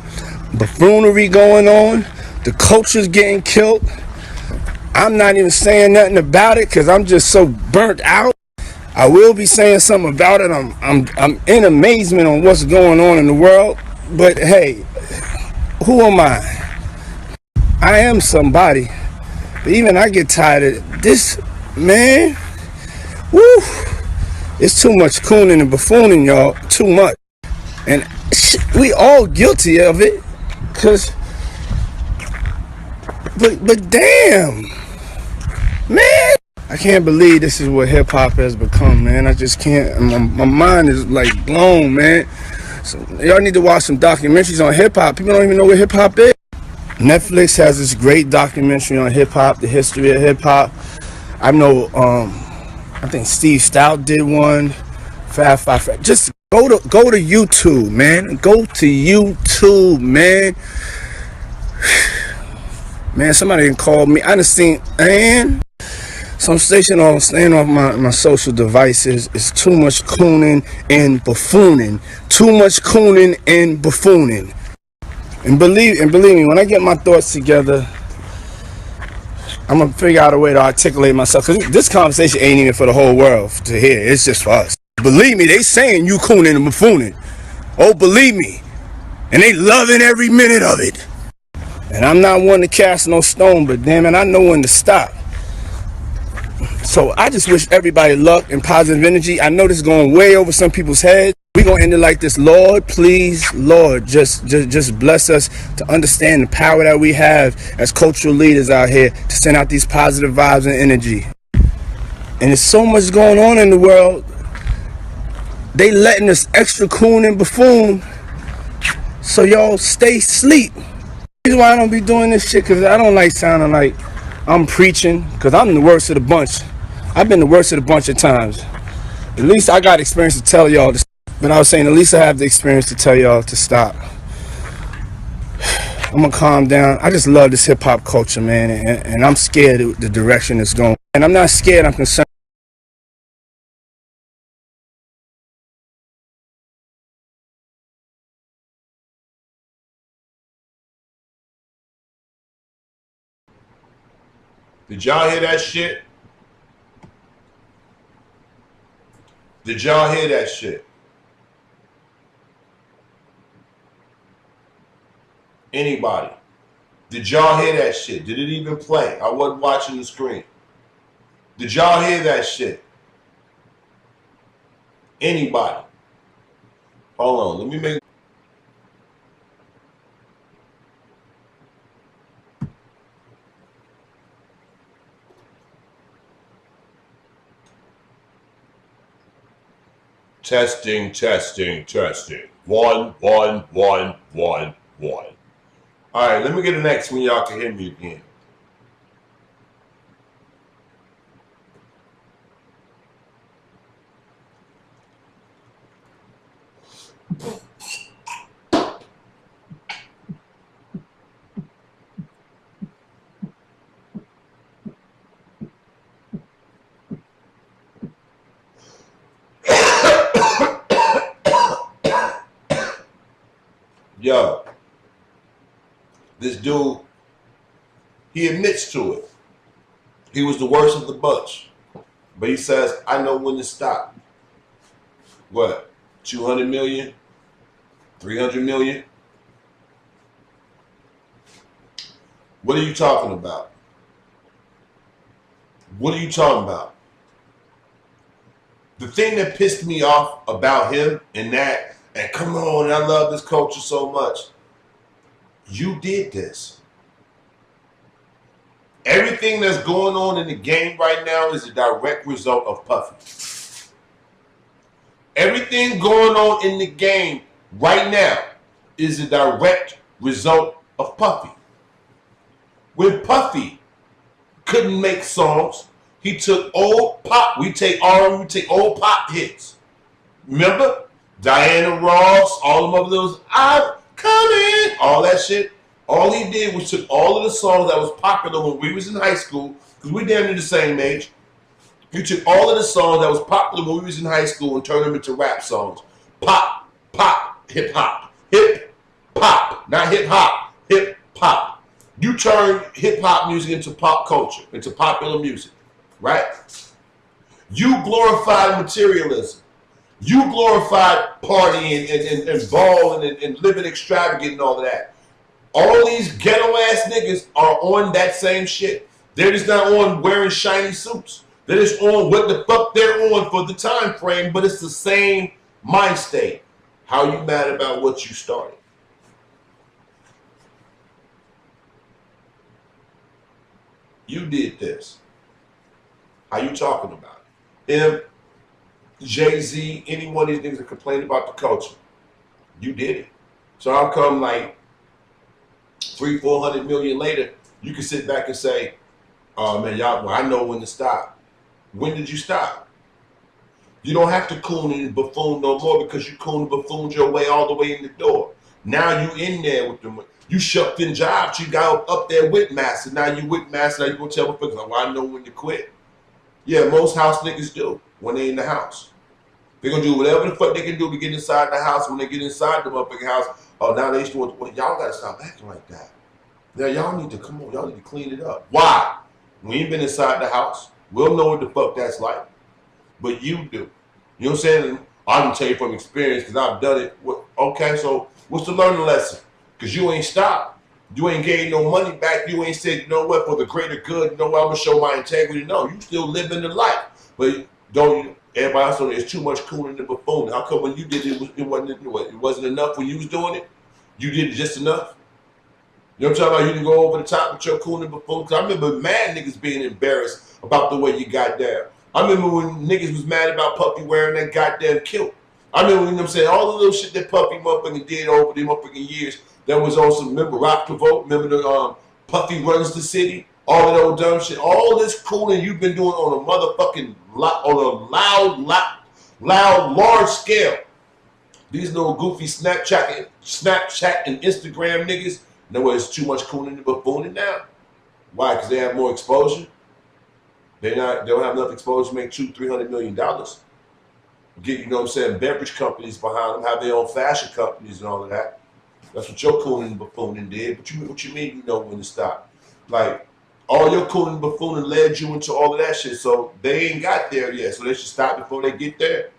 buffoonery going on. The culture's getting killed. I'm not even saying nothing about it because I'm just so burnt out. I will be saying something about it. I'm in amazement on what's going on in the world. But hey, who am I? I am somebody. But even I get tired of this, man. Woo! It's too much cooning and buffooning, y'all. Too much. And we all guilty of it. But damn. Man. I can't believe this is what hip hop has become, man. I just can't. My mind is like blown, man. So y'all need to watch some documentaries on hip hop. People don't even know what hip hop is. Netflix has this great documentary on hip hop, the history of hip hop. I know, I think Steve Stout did one. Fab Five. Just go to YouTube, man. Go to YouTube, man. Man, somebody called me. I done seen, man. So I'm staying off my social devices. It's too much cooning and buffooning. Too much cooning and buffooning. And believe me, when I get my thoughts together, I'm gonna figure out a way to articulate myself. Cause this conversation ain't even for the whole world to hear. It's just for us. Believe me, they saying you cooning and buffooning. Oh, believe me. And they loving every minute of it. And I'm not one to cast no stone, but damn it, I know when to stop. So I just wish everybody luck and positive energy. I know this is going way over some people's heads. We're going to end it like this. Lord, please, Lord, just bless us to understand the power that we have as cultural leaders out here to send out these positive vibes and energy. And there's so much going on in the world. They letting us extra coon and buffoon. So y'all stay asleep. The reason why I don't be doing this shit, because I don't like sounding like I'm preaching, because I'm the worst of the bunch. I've been the worst of the bunch of times. At least I got experience to tell y'all to stop. But I was saying, at least I have the experience to tell y'all to stop. I'm gonna calm down. I just love this hip hop culture, man, and I'm scared of the direction it's going. And I'm not scared, I'm concerned. Did y'all hear that shit? Did y'all hear that shit? Anybody? Did y'all hear that shit? Did it even play? I wasn't watching the screen. Did y'all hear that shit? Anybody? Hold on, let me make... Testing, testing, testing. 1, 1, 1, 1, 1. All right, let me get the next one. Y'all can hear me again. Yo, this dude, he admits to it. He was the worst of the bunch. But he says, I know when to stop. What? 200 million? 300 million. What are you talking about? What are you talking about? The thing that pissed me off about him and come on, I love this culture so much. You did this. Everything that's going on in the game right now is a direct result of Puffy. Everything going on in the game right now is a direct result of Puffy. When Puffy couldn't make songs, he took old pop. We take R&B, we take old pop hits. Remember? Diana Ross, all them other those, I'm coming, all that shit. All he did was took all of the songs that was popular when we was in high school, because we damn near the same age. He took all of the songs that was popular when we was in high school and turned them into rap songs. Pop, pop, hip hop. Hip hop, not hip hop, hip hop. You turn hip hop music into pop culture, into popular music, right? You glorified materialism. You glorified partying and balling and living extravagant and all of that. All these ghetto ass niggas are on that same shit. They're just not on wearing shiny suits. They're just on what the fuck they're on for the time frame, but it's the same mind state. How you mad about what you started? You did this. How you talking about it? Him, Jay-Z, any one of these niggas that complain about the culture, you did it. So how come like 300-400 million later, you can sit back and say, oh man, y'all, well, I know when to stop. When did you stop? You don't have to coon and buffoon no more because you coon and buffooned your way all the way in the door. Now you in there with them. You shucked in jobs. You got up there with master. Now you with master. Now you gonna tell motherfuckers, oh, I know when to quit. Yeah, most house niggas do when they in the house. They're gonna do whatever the fuck they can do to get inside the house. When they get inside the motherfucking house, oh, now they still, well, y'all gotta stop acting like that. Now y'all need to come on. Y'all need to clean it up. Why? We ain't been inside the house. We'll know what the fuck that's like. But you do. You know what I'm saying? I can tell you from experience because I've done it. Okay, so what's the learning lesson? Because you ain't stopped. You ain't gave no money back. You ain't said, you know what, for the greater good, you know what, I'm going to show my integrity. No, you still living the life. But don't, everybody else on there's too much cooling than buffoon. How come when you did it, it wasn't enough when you was doing it? You did it just enough? You know what I'm talking about? You didn't go over the top with your cooling buffoon. Because I remember mad niggas being embarrassed about the way you got down. I remember when niggas was mad about Puffy wearing that goddamn kilt. I remember when them saying all the little shit that Puffy motherfucking did over the motherfucking years. That was on some, remember Rock Provoke, remember the Puffy Runs the City, all that old dumb shit. All this cooling you've been doing on a motherfucking, on a loud, large scale. These little goofy Snapchat and Instagram niggas, know what, it's too much cooling and buffooning now. Why? Because they have more exposure. They don't have enough exposure to make $200-300 million. Get, you know what I'm saying, beverage companies behind them, have their own fashion companies and all of that. That's what your cooling and buffooning did. But what you mean you know when to stop? Like, all your cooling and buffooning led you into all of that shit. So they ain't got there yet. So they should stop before they get there.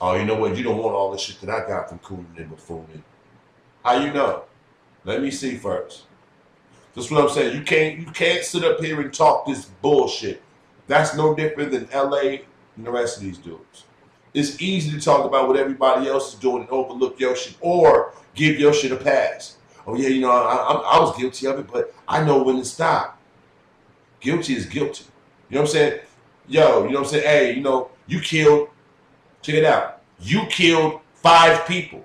Oh, you know what? You don't want all the shit that I got from cooling and buffooning. How you know? Let me see first. That's what I'm saying. You can't sit up here and talk this bullshit. That's no different than LA and the rest of these dudes. It's easy to talk about what everybody else is doing and overlook your shit or give your shit a pass. Oh yeah, you know, I was guilty of it, but I know when to stop. Guilty is guilty. You know what I'm saying? Yo, you know what I'm saying? Hey, you know, you killed, check it out. You killed 5 people.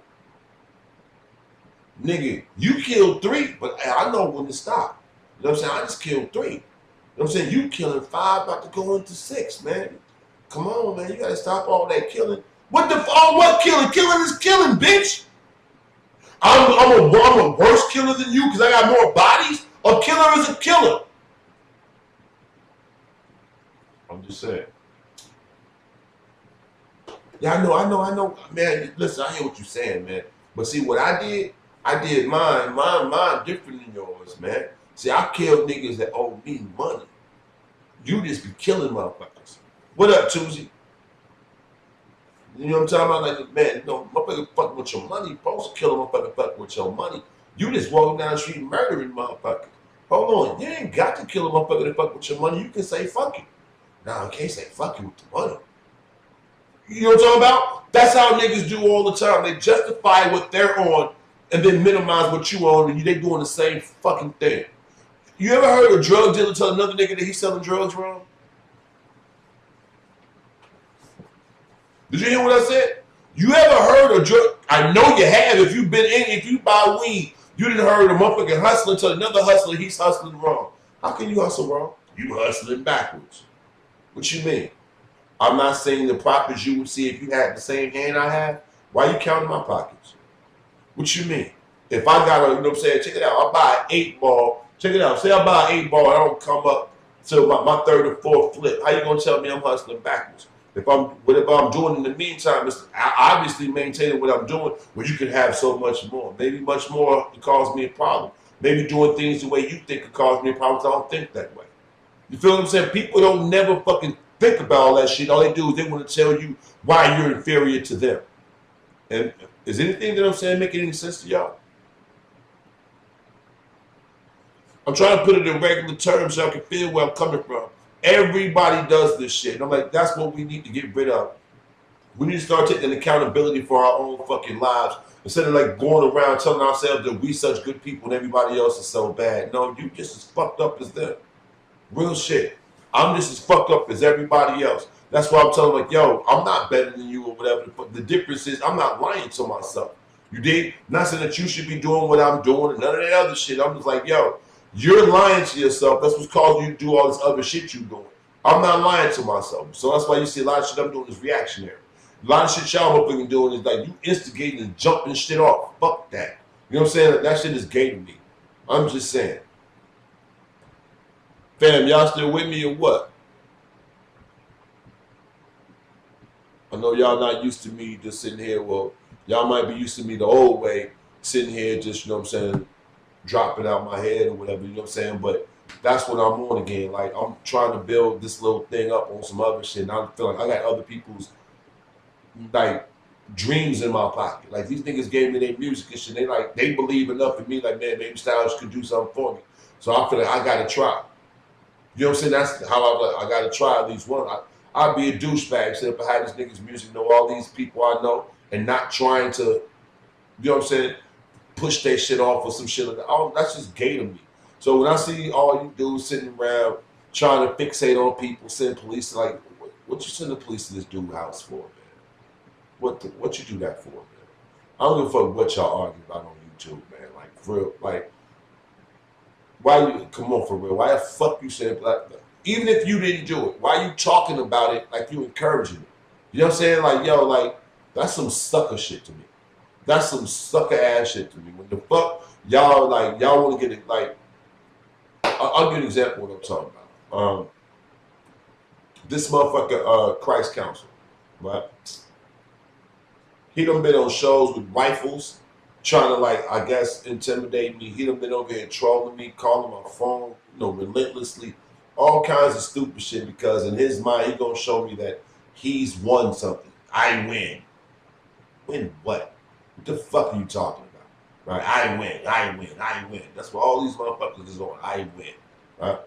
Nigga, you killed 3, but I know when to stop. You know what I'm saying? I just killed 3. You know what I'm saying? You killing 5, about to go into 6, man. Come on, man. You gotta stop all that killing. What the what killing? Killing is killing, bitch. I'm a worse killer than you because I got more bodies? A killer is a killer. I'm just saying. Yeah, I know. Man, listen, I hear what you're saying, man. But see, what I did mine different than yours, man. See, I killed niggas that owe me money. You just be killing motherfuckers. What up, Tuesday? You know what I'm talking about? Like, man, motherfucker fucking with your money. You supposed to kill a motherfucker fucking with your money. You just walking down the street murdering motherfuckers. Hold on, you ain't got to kill a motherfucker to fuck with your money. You can say fuck you. Nah, I can't say fuck you with the money. You know what I'm talking about? That's how niggas do all the time. They justify what they're on and then minimize what you own, and they doing the same fucking thing. You ever heard a drug dealer tell another nigga that he's selling drugs wrong? Did you hear what I said? You ever heard a drug? I know you have. If you've been in, if you buy weed, you didn't heard a motherfucking hustler tell another hustler he's hustling wrong. How can you hustle wrong? You hustling backwards. What you mean? I'm not saying the profits you would see if you had the same hand I have. Why you counting my pockets? What you mean? If I got a, you know what I'm saying, check it out. I buy an 8-ball. Check it out. Say I buy an 8-ball, I don't come up to my third or fourth flip. How you gonna tell me I'm hustling backwards? Whatever I'm doing in the meantime is obviously maintaining what I'm doing, where you can have so much more. Maybe much more could cause me a problem. Maybe doing things the way you think could cause me a problem, because I don't think that way. You feel what I'm saying? People don't never fucking think about all that shit. All they do is they want to tell you why you're inferior to them. And is anything that I'm saying making any sense to y'all? I'm trying to put it in regular terms so y'all can feel where I'm coming from. Everybody does this shit. And I'm like, that's what we need to get rid of. We need to start taking accountability for our own fucking lives. Instead of like going around telling ourselves that we such good people and everybody else is so bad. No, you just as fucked up as them. Real shit. I'm just as fucked up as everybody else. That's why I'm telling them, like, yo, I'm not better than you or whatever. But the difference is I'm not lying to myself. You dig? Not saying that you should be doing what I'm doing and none of that other shit. I'm just like, yo, you're lying to yourself. That's what's causing you to do all this other shit you're doing. I'm not lying to myself. So that's why you see a lot of shit I'm doing is reactionary. A lot of shit y'all motherfucking doing is like you instigating and jumping shit off. Fuck that. You know what I'm saying? That shit is gay to me. I'm just saying. Fam, y'all still with me or what? I know y'all not used to me just sitting here. Well, y'all might be used to me the old way, sitting here just, you know what I'm saying, dropping out my head or whatever, you know what I'm saying? But that's what I'm on again. Like, I'm trying to build this little thing up on some other shit. And I feel like I got other people's, like, dreams in my pocket. Like, these niggas gave me their music and shit. They believe enough in me, like, man, maybe Styles could do something for me. So I feel like I got to try. You know what I'm saying? That's how I got to try at least one. I'd be a douchebag if I had this nigga's music, know all these people I know, and not trying to, you know what I'm saying, push their shit off or some shit like that. Oh, that's just gay to me. So when I see all you dudes sitting around trying to fixate on people, send police, like, what you send the police to this dude's house for, man? What you do that for, man? I don't give a fuck what y'all argue about on YouTube, man. Like, for real, like, why you, come on, for real, why the fuck you saying black? Even if you didn't do it, why you talking about it like you encouraging it? You know what I'm saying? Like, yo, like, that's some sucker shit to me. That's some sucker ass shit to me. When the fuck y'all, like, y'all want to get it, like, I'll give you an example of what I'm talking about. This motherfucker, Christ Council, right? He done been on shows with rifles, trying to, like, I guess, intimidate me. He done been over here trolling me, calling my phone, you know, relentlessly. All kinds of stupid shit because in his mind, he gonna show me that he's won something. I win. Win what? What the fuck are you talking about? Right? I win, I win, I win. That's what all these motherfuckers is on. I win. Right?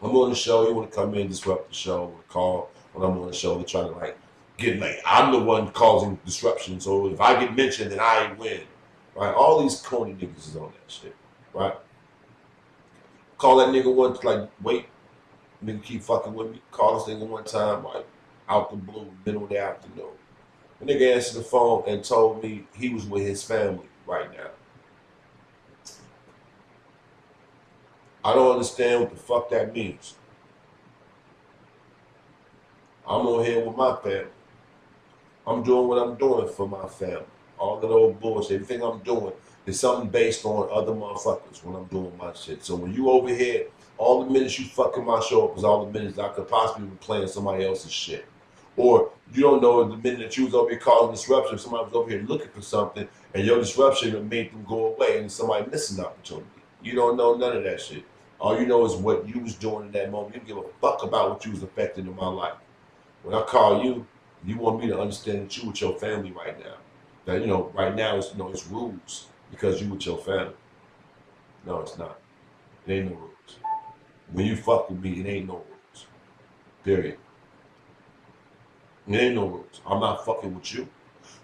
I'm on the show. You want to come in, disrupt the show, call when I'm on the show. They're trying to, like, get, like, I'm the one causing disruption. So if I get mentioned, then I win. Right? All these corny niggas is on that shit. Right? Call that nigga once, like, wait, nigga keep fucking with me. Call this nigga one time, like, out the blue, middle of the afternoon. The nigga answered the phone and told me he was with his family right now. I don't understand what the fuck that means. I'm on here with my family. I'm doing what I'm doing for my family. All that old bullshit, everything I'm doing is something based on other motherfuckers when I'm doing my shit. So when you over here, all the minutes you fucking my show up is all the minutes I could possibly be playing somebody else's shit. Or you don't know the minute that you was over here causing disruption, somebody was over here looking for something, and your disruption made them go away, and somebody missed an opportunity. You don't know none of that shit. All you know is what you was doing in that moment. You don't give a fuck about what you was affecting in my life. When I call you, You want me to understand that you with your family right now. That, right now it's, it's rules because you with your family. No, it's not. It ain't no rules. When you fuck with me, it ain't no rules. Period. It ain't no rules. I'm not fucking with you.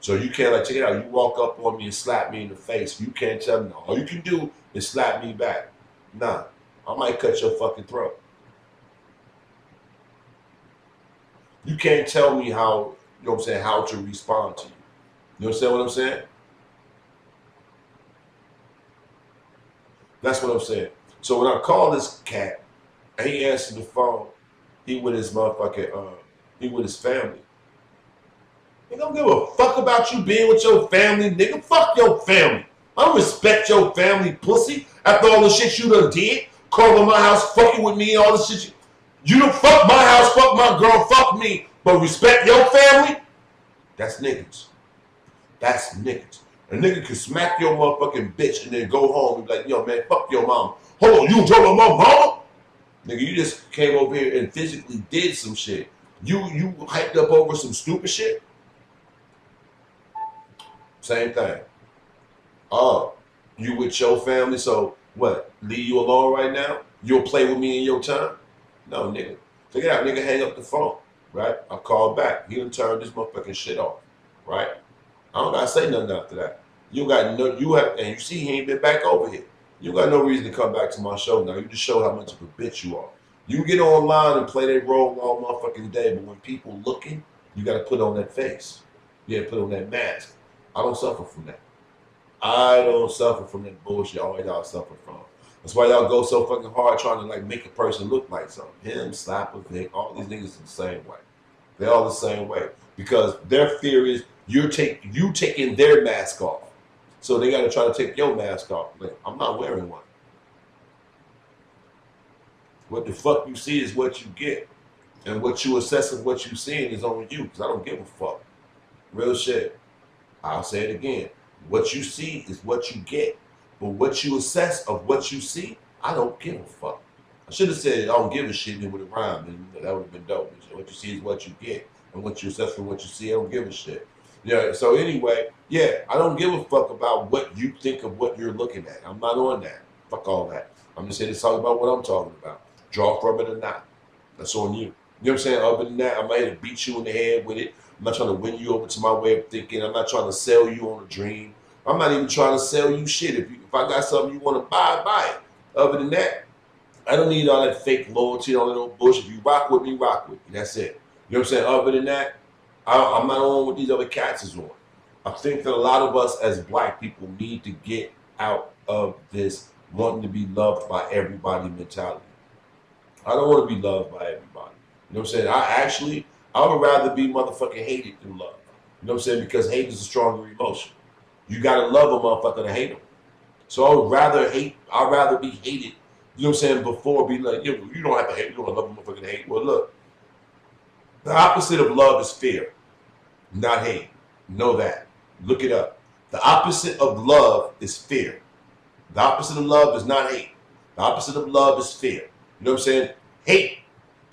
So you can't, like, check it out. You walk up on me and slap me in the face. You can't tell me, all you can do is slap me back. Nah, I might cut your fucking throat. You can't tell me how, how to respond to you. You understand what I'm saying? That's what I'm saying. So when I call this cat, and he answered the phone, he with his motherfucking, he with his family. He don't give a fuck about you being with your family, nigga. Fuck your family. I don't respect your family, pussy. After all the shit you done did, calling my house, fucking with me, all the shit you don't fuck my house, fuck my girl, fuck me, but respect your family? That's niggas. That's niggas. A nigga can smack your motherfucking bitch and then go home and be like, yo, man, fuck your mama. Hold on, you told my mama? Nigga, you just came over here and physically did some shit. You hyped up over some stupid shit? Same thing. Oh, you with your family, so what? Leave you alone right now? You'll play with me in your time? No, nigga. Check it out, nigga, hang up the phone, right? I call back. He done turned this motherfucking shit off, right? I don't gotta say nothing after that. You got no, and you see he ain't been back over here. You got no reason to come back to my show now. You just show how much of a bitch you are. You get online and play that role all motherfucking day, but when people looking, you gotta put on that face. You gotta put on that mask. I don't suffer from that. I don't suffer from that bullshit all y'all suffer from. That's why y'all go so fucking hard trying to like make a person look like something. Him, Slapper, Vic, all these niggas the same way. They're all the same way. Because their fear is you taking their mask off. So they gotta try to take your mask off. Like, I'm not wearing one. What the fuck you see is what you get. And what you assess of what you seeing is on you. Because I don't give a fuck. Real shit. I'll say it again. What you see is what you get. But what you assess of what you see, I don't give a fuck. I should have said I don't give a shit and it would have rhymed. And that would have been dope. What you see is what you get. And what you assess from what you see, I don't give a shit. Yeah, so anyway, yeah, I don't give a fuck about what you think of what you're looking at. I'm not on that. Fuck all that. I'm just here to talk about what I'm talking about. Draw from it or not. That's on you. You know what I'm saying? Other than that, I'm not here to beat you in the head with it. I'm not trying to win you over to my way of thinking. I'm not trying to sell you on a dream. I'm not even trying to sell you shit. If I got something you want to buy it. Other than that, I don't need all that fake loyalty, all that old bullshit. If you rock with me, rock with me. That's it. You know what I'm saying? Other than that, I'm not on what these other cats is on. I think that a lot of us as black people need to get out of this wanting to be loved by everybody mentality. I don't want to be loved by everybody. You know what I'm saying? I would rather be motherfucking hated than loved. You know what I'm saying? Because hate is a stronger emotion. You gotta love a motherfucker to hate him. So I'd rather be hated, you know what I'm saying, before be like, you don't have to hate, you don't love a motherfucker to hate. Well, look, the opposite of love is fear, not hate. Know that. Look it up. The opposite of love is fear. The opposite of love is not hate. The opposite of love is fear. You know what I'm saying? Hate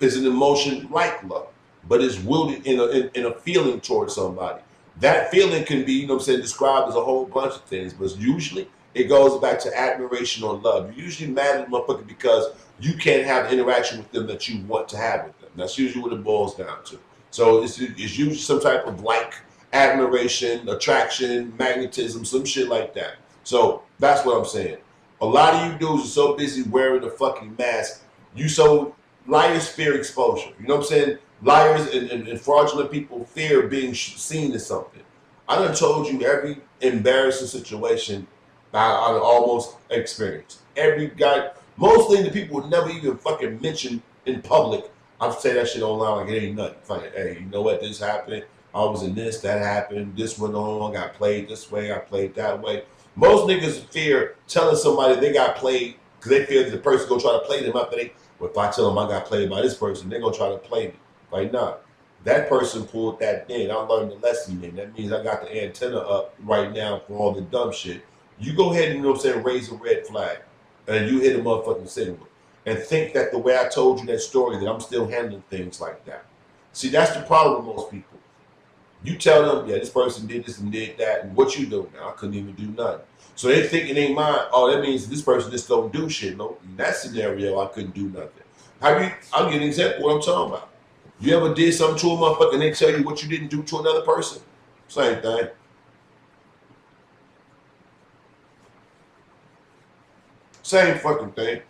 is an emotion like love, but it's wielded in a feeling towards somebody. That feeling can be, you know what I'm saying, described as a whole bunch of things, but usually it goes back to admiration or love. You're usually mad at a motherfucker because you can't have the interaction with them that you want to have with them. That's usually what it boils down to. So it's usually some type of like, admiration, attraction, magnetism, some shit like that. So that's what I'm saying. A lot of you dudes are so busy wearing a fucking mask. Liars fear exposure. You know what I'm saying? Liars and fraudulent people fear being seen as something. I done told you every embarrassing situation I almost experienced. Most things that people would never even fucking mention in public, I'll say that shit online like it ain't nothing. Like, hey, you know what? This happened. I was in this, that happened. This went on. Got played this way. I played that way. Most niggas fear telling somebody they got played because they fear that the person gonna try to play them after they. Well, if I tell them I got played by this person, they're gonna try to play me. Like, nah, that person pulled that in. I learned the lesson then. That means I got the antenna up right now for all the dumb shit. You go ahead and, you know what I'm saying, raise a red flag. And you hit a motherfucking signal. And think that the way I told you that story, that I'm still handling things like that. See, that's the problem with most people. You tell them, yeah, this person did this and did that, and what you do now? I couldn't even do nothing. So they think in their mind, oh, that means this person just don't do shit. No, in that scenario, I couldn't do nothing. I'll give an example of what I'm talking about. You ever did something to a motherfucker and they tell you what you didn't do to another person? Same thing. Same fucking thing.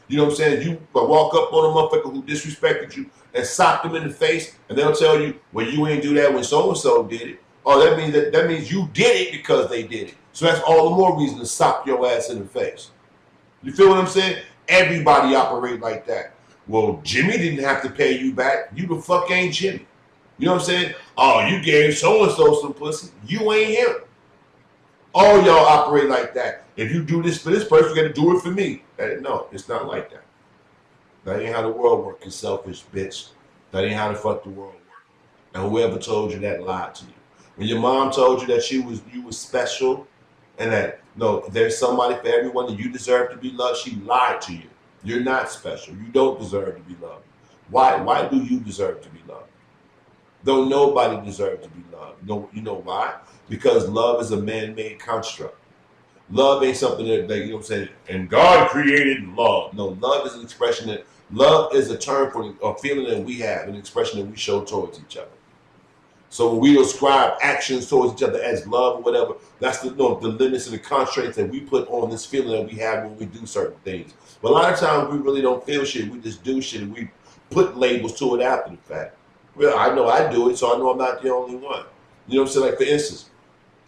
You know what I'm saying? You walk up on a motherfucker who disrespected you and sock them in the face, and they'll tell you, well, you ain't do that when so-and-so did it. Oh, that means you did it because they did it. So that's all the more reason to sock your ass in the face. You feel what I'm saying? Everybody operate like that. Well, Jimmy didn't have to pay you back. You the fuck ain't Jimmy. You know what I'm saying? Oh, you gave so-and-so some pussy. You ain't him. All y'all operate like that. If you do this for this person, you got to do it for me. No, it's not like that. That ain't how the world works, you selfish bitch. That ain't how the fuck the world works. And whoever told you that lied to you. When your mom told you that you was special and that, no, there's somebody for everyone and you deserve to be loved, she lied to you. You're not special. You don't deserve to be loved. Why do you deserve to be loved? Though nobody deserves to be loved. You know why? Because love is a man-made construct. Love ain't something that you know what I'm saying, and God created love. No, love is an expression that, love is a term for a feeling that we have, an expression that we show towards each other. So when we ascribe actions towards each other as love or whatever, that's the limits and the constraints that we put on this feeling that we have when we do certain things. But a lot of times we really don't feel shit. We just do shit and we put labels to it after the fact. Well, I know I do it, so I know I'm not the only one. You know what I'm saying? Like, for instance,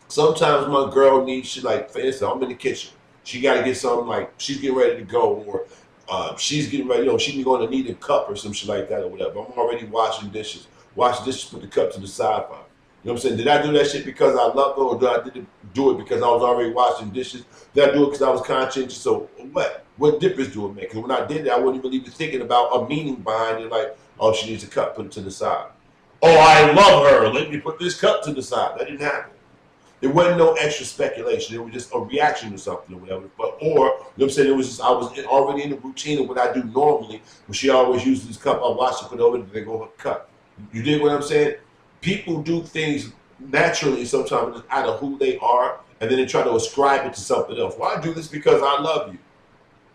sometimes my girl needs shit, like, for instance, I'm in the kitchen. She got to get something, like, she's getting ready to go, or she's getting ready, she's going to need a cup or some shit like that or whatever. I'm already washing dishes. Wash the dishes, put the cup to the side for her. You know what I'm saying? Did I do that shit because I love her, or did I do it because I was already washing dishes? Did I do it because I was conscientious? So what? What difference do it make? Because when I did that, I wasn't even thinking about a meaning behind it, like, oh, she needs a cup, put it to the side. Oh, I love her. Let me put this cup to the side. That didn't happen. There wasn't no extra speculation. It was just a reaction to something or whatever. But, or, you know what I'm saying, it was just, I was already in the routine of what I do normally. When she always uses this cup, I wash it, put it over, and they go her cup. You dig what I'm saying? People do things naturally sometimes out of who they are, and then they try to ascribe it to something else. Well, I do this because I love you.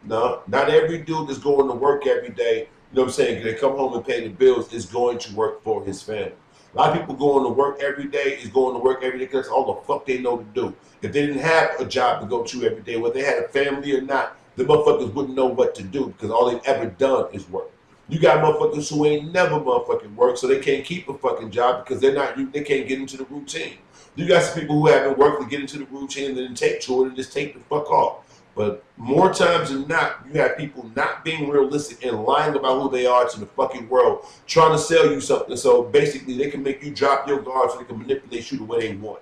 No, not every dude that's going to work every day, you know what I'm saying, they come home and pay the bills, is going to work for his family. A lot of people going to work every day is going to work every day because that's all the fuck they know to do. If they didn't have a job to go to every day, whether they had a family or not, the motherfuckers wouldn't know what to do because all they've ever done is work. You got motherfuckers who ain't never motherfucking work, so they can't keep a fucking job because they can't get into the routine. You got some people who haven't worked to get into the routine and then take to it and just take the fuck off. But more times than not, you have people not being realistic and lying about who they are to the fucking world, trying to sell you something. So basically, they can make you drop your guard so they can manipulate you the way they want.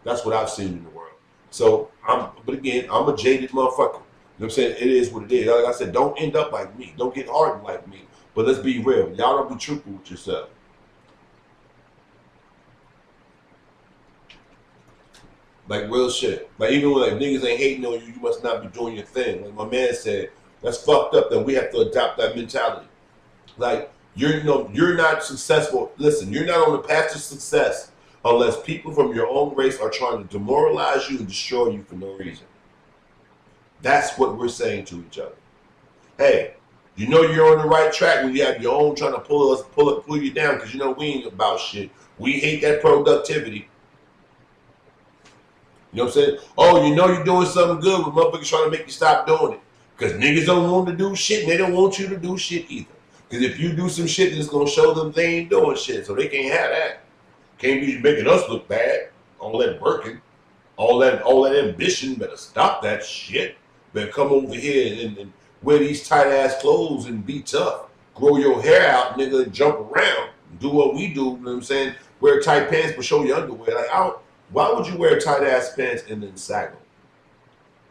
That's what I've seen in the world. So, but again, I'm a jaded motherfucker. You know what I'm saying? It is what it is. Like I said, don't end up like me. Don't get hardened like me. But let's be real. Y'all don't be truthful with yourself. Like, real shit. Like, even when like niggas ain't hating on you, you must not be doing your thing. Like my man said, that's fucked up that we have to adopt that mentality. Like, you're not successful. Listen, you're not on the path to success unless people from your own race are trying to demoralize you and destroy you for no reason. That's what we're saying to each other. Hey, you know you're on the right track when you have your own trying to pull you down because you know we ain't about shit. We hate that productivity. You know what I'm saying? Oh, you know you're doing something good, but motherfuckers trying to make you stop doing it. Because niggas don't want to do shit, and they don't want you to do shit either. Because if you do some shit, it's going to show them they ain't doing shit, so they can't have that. Can't be making us look bad. All that working, all that ambition, better stop that shit. Better come over here and wear these tight-ass clothes and be tough. Grow your hair out, nigga, and jump around. Do what we do, you know what I'm saying? Wear tight pants, but show your underwear. Like, why would you wear tight-ass pants and then sag them?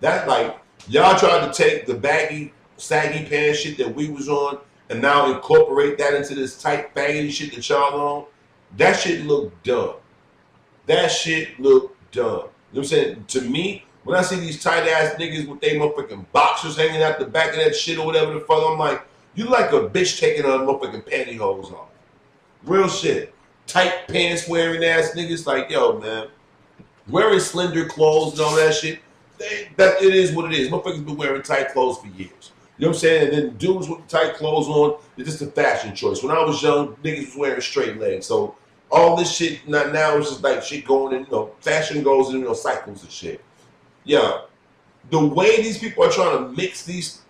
That's like, y'all tried to take the baggy, saggy pants shit that we was on and now incorporate that into this tight, baggy shit that y'all on. That shit look dumb. That shit look dumb. You know what I'm saying? To me, when I see these tight-ass niggas with they motherfucking boxers hanging out the back of that shit or whatever the fuck, I'm like, you like a bitch taking her motherfucking pantyhose off. Real shit. tight pants wearing ass niggas. Like, yo, man, wearing slender clothes and all that shit. That it is what it is. Motherfuckers been wearing tight clothes for years. You know what I'm saying? And then dudes with tight clothes on, it's just a fashion choice. When I was young, niggas was wearing straight legs. So all this shit now is just like shit going in, fashion goes in, cycles and shit. Yeah. The way these people are trying to mix these,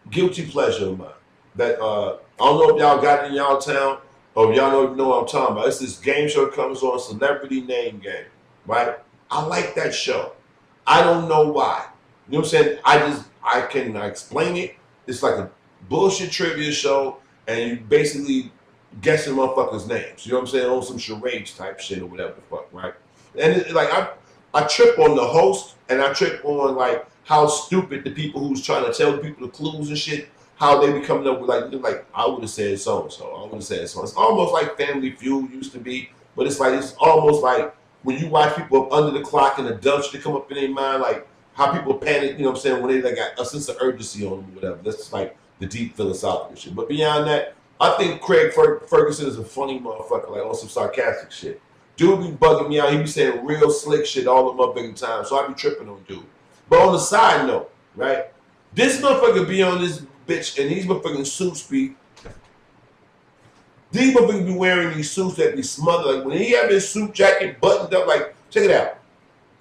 guilty pleasure of mine. That I don't know if y'all got it in y'all town or if y'all know what I'm talking about. It's this game show that comes on, Celebrity Name Game, right? I like that show. I don't know why. You know what I'm saying? I can explain it. It's like a bullshit trivia show, and you basically guessing motherfuckers' names. You know what I'm saying? On some charades type shit or whatever the fuck, right? And I trip on the host, and I trip on like how stupid the people who's trying to tell people the clues and shit, how they be coming up with like I would have said so and so. I would have said so. It's almost like Family Feud used to be, but it's almost like when you watch people up under the clock and the dumb shit come up in their mind, like how people panic, you know what I'm saying, when they like got a sense of urgency on them or whatever. That's just like the deep philosophical shit. But beyond that, I think Craig Ferguson is a funny motherfucker, like on some sarcastic shit. Dude be bugging me out. He be saying real slick shit all the motherfucking time, so I be tripping on dude. But on the side note, right, this motherfucker be on this bitch and these motherfucking suits these motherfuckers be wearing these suits that be smothered. Like when he have his suit jacket buttoned up, like, check it out.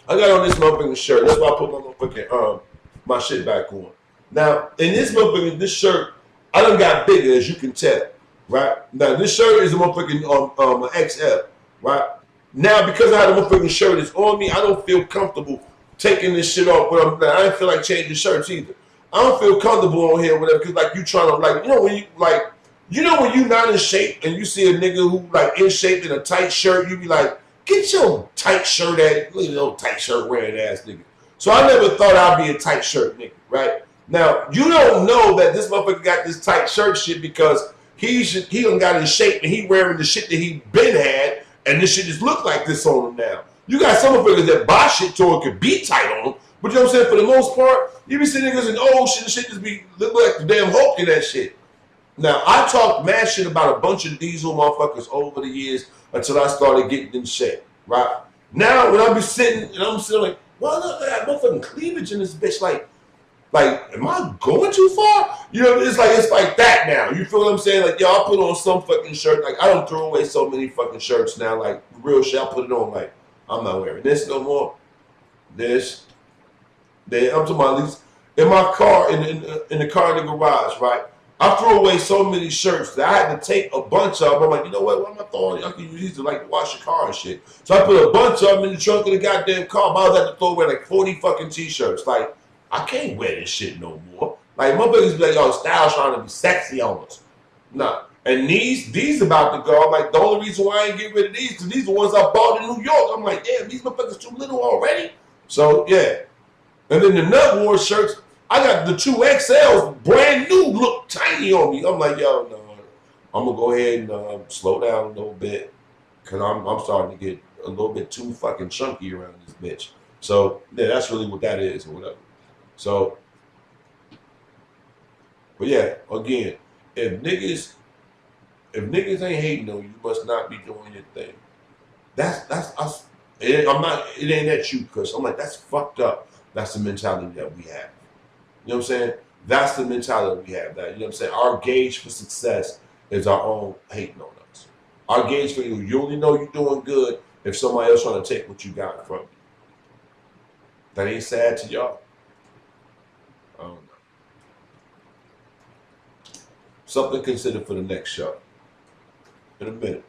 I got on this motherfucking shirt. That's why I put my motherfucking my shit back on. Now, in this shirt, I done got bigger, as you can tell, right? Now, this shirt is a motherfucking XL, right? Now, because I had a motherfucking shirt that's on me, I don't feel comfortable taking this shit off. But I didn't feel like changing shirts either. I don't feel comfortable on here, whatever, because like you trying to when you not in shape and you see a nigga who like in shape in a tight shirt, you be like, get your tight shirt at, look at your tight shirt wearing ass nigga. So I never thought I'd be a tight shirt nigga, right? Now, you don't know that this motherfucker got this tight shirt shit because he done got in shape and he wearing the shit that he been had, and this shit just look like this on him now. You got some motherfuckers that buy shit to it could be tight on them, but you know what I'm saying? For the most part, you be seeing niggas in old shit and shit just be look like the damn Hulk in that shit. Now, I talked mad shit about a bunch of diesel motherfuckers over the years until I started getting in shape, right? Now, when I be sitting, and I'm sitting like, well, look at that motherfucking cleavage in this bitch. Like, am I going too far? You know, it's like that now. You feel what I'm saying? Like, yo, I put on some fucking shirt. Like, I don't throw away so many fucking shirts now. Like, real shit, I put it on. Like, I'm not wearing this no more. This. I'm talking about at least in my car, in the car in the garage, right? I threw away so many shirts that I had to take a bunch of them. I'm like, you know what am I throwing? I can use these to like wash your car and shit. So I put a bunch of them in the trunk of the goddamn car. But I was had to throw away like 40 fucking t-shirts. Like, I can't wear this shit no more. Like, motherfuckers be like, yo, style trying to be sexy on us. Nah. And these about to go. I'm like, the only reason why I ain't get rid of these, because these are the ones I bought in New York. I'm like, damn, these motherfuckers too little already. So, yeah. And then the Nut Wars shirts, I got the 2XLs, brand new, look tiny on me. I'm like, yo, no, I'm going to go ahead and slow down a little bit because I'm starting to get a little bit too fucking chunky around this bitch. So, yeah, that's really what that is or whatever. So, but yeah, again, if niggas ain't hating on you, you must not be doing your thing. That's us. It ain't at you, because I'm like, that's fucked up. That's the mentality that we have. You know what I'm saying? That's the mentality we have. That, you know what I'm saying? Our gauge for success is our own hating on us. Our gauge for you only know you're doing good if somebody else trying to take what you got from you. That ain't sad to y'all? I don't know. Something to consider for the next show. In a minute.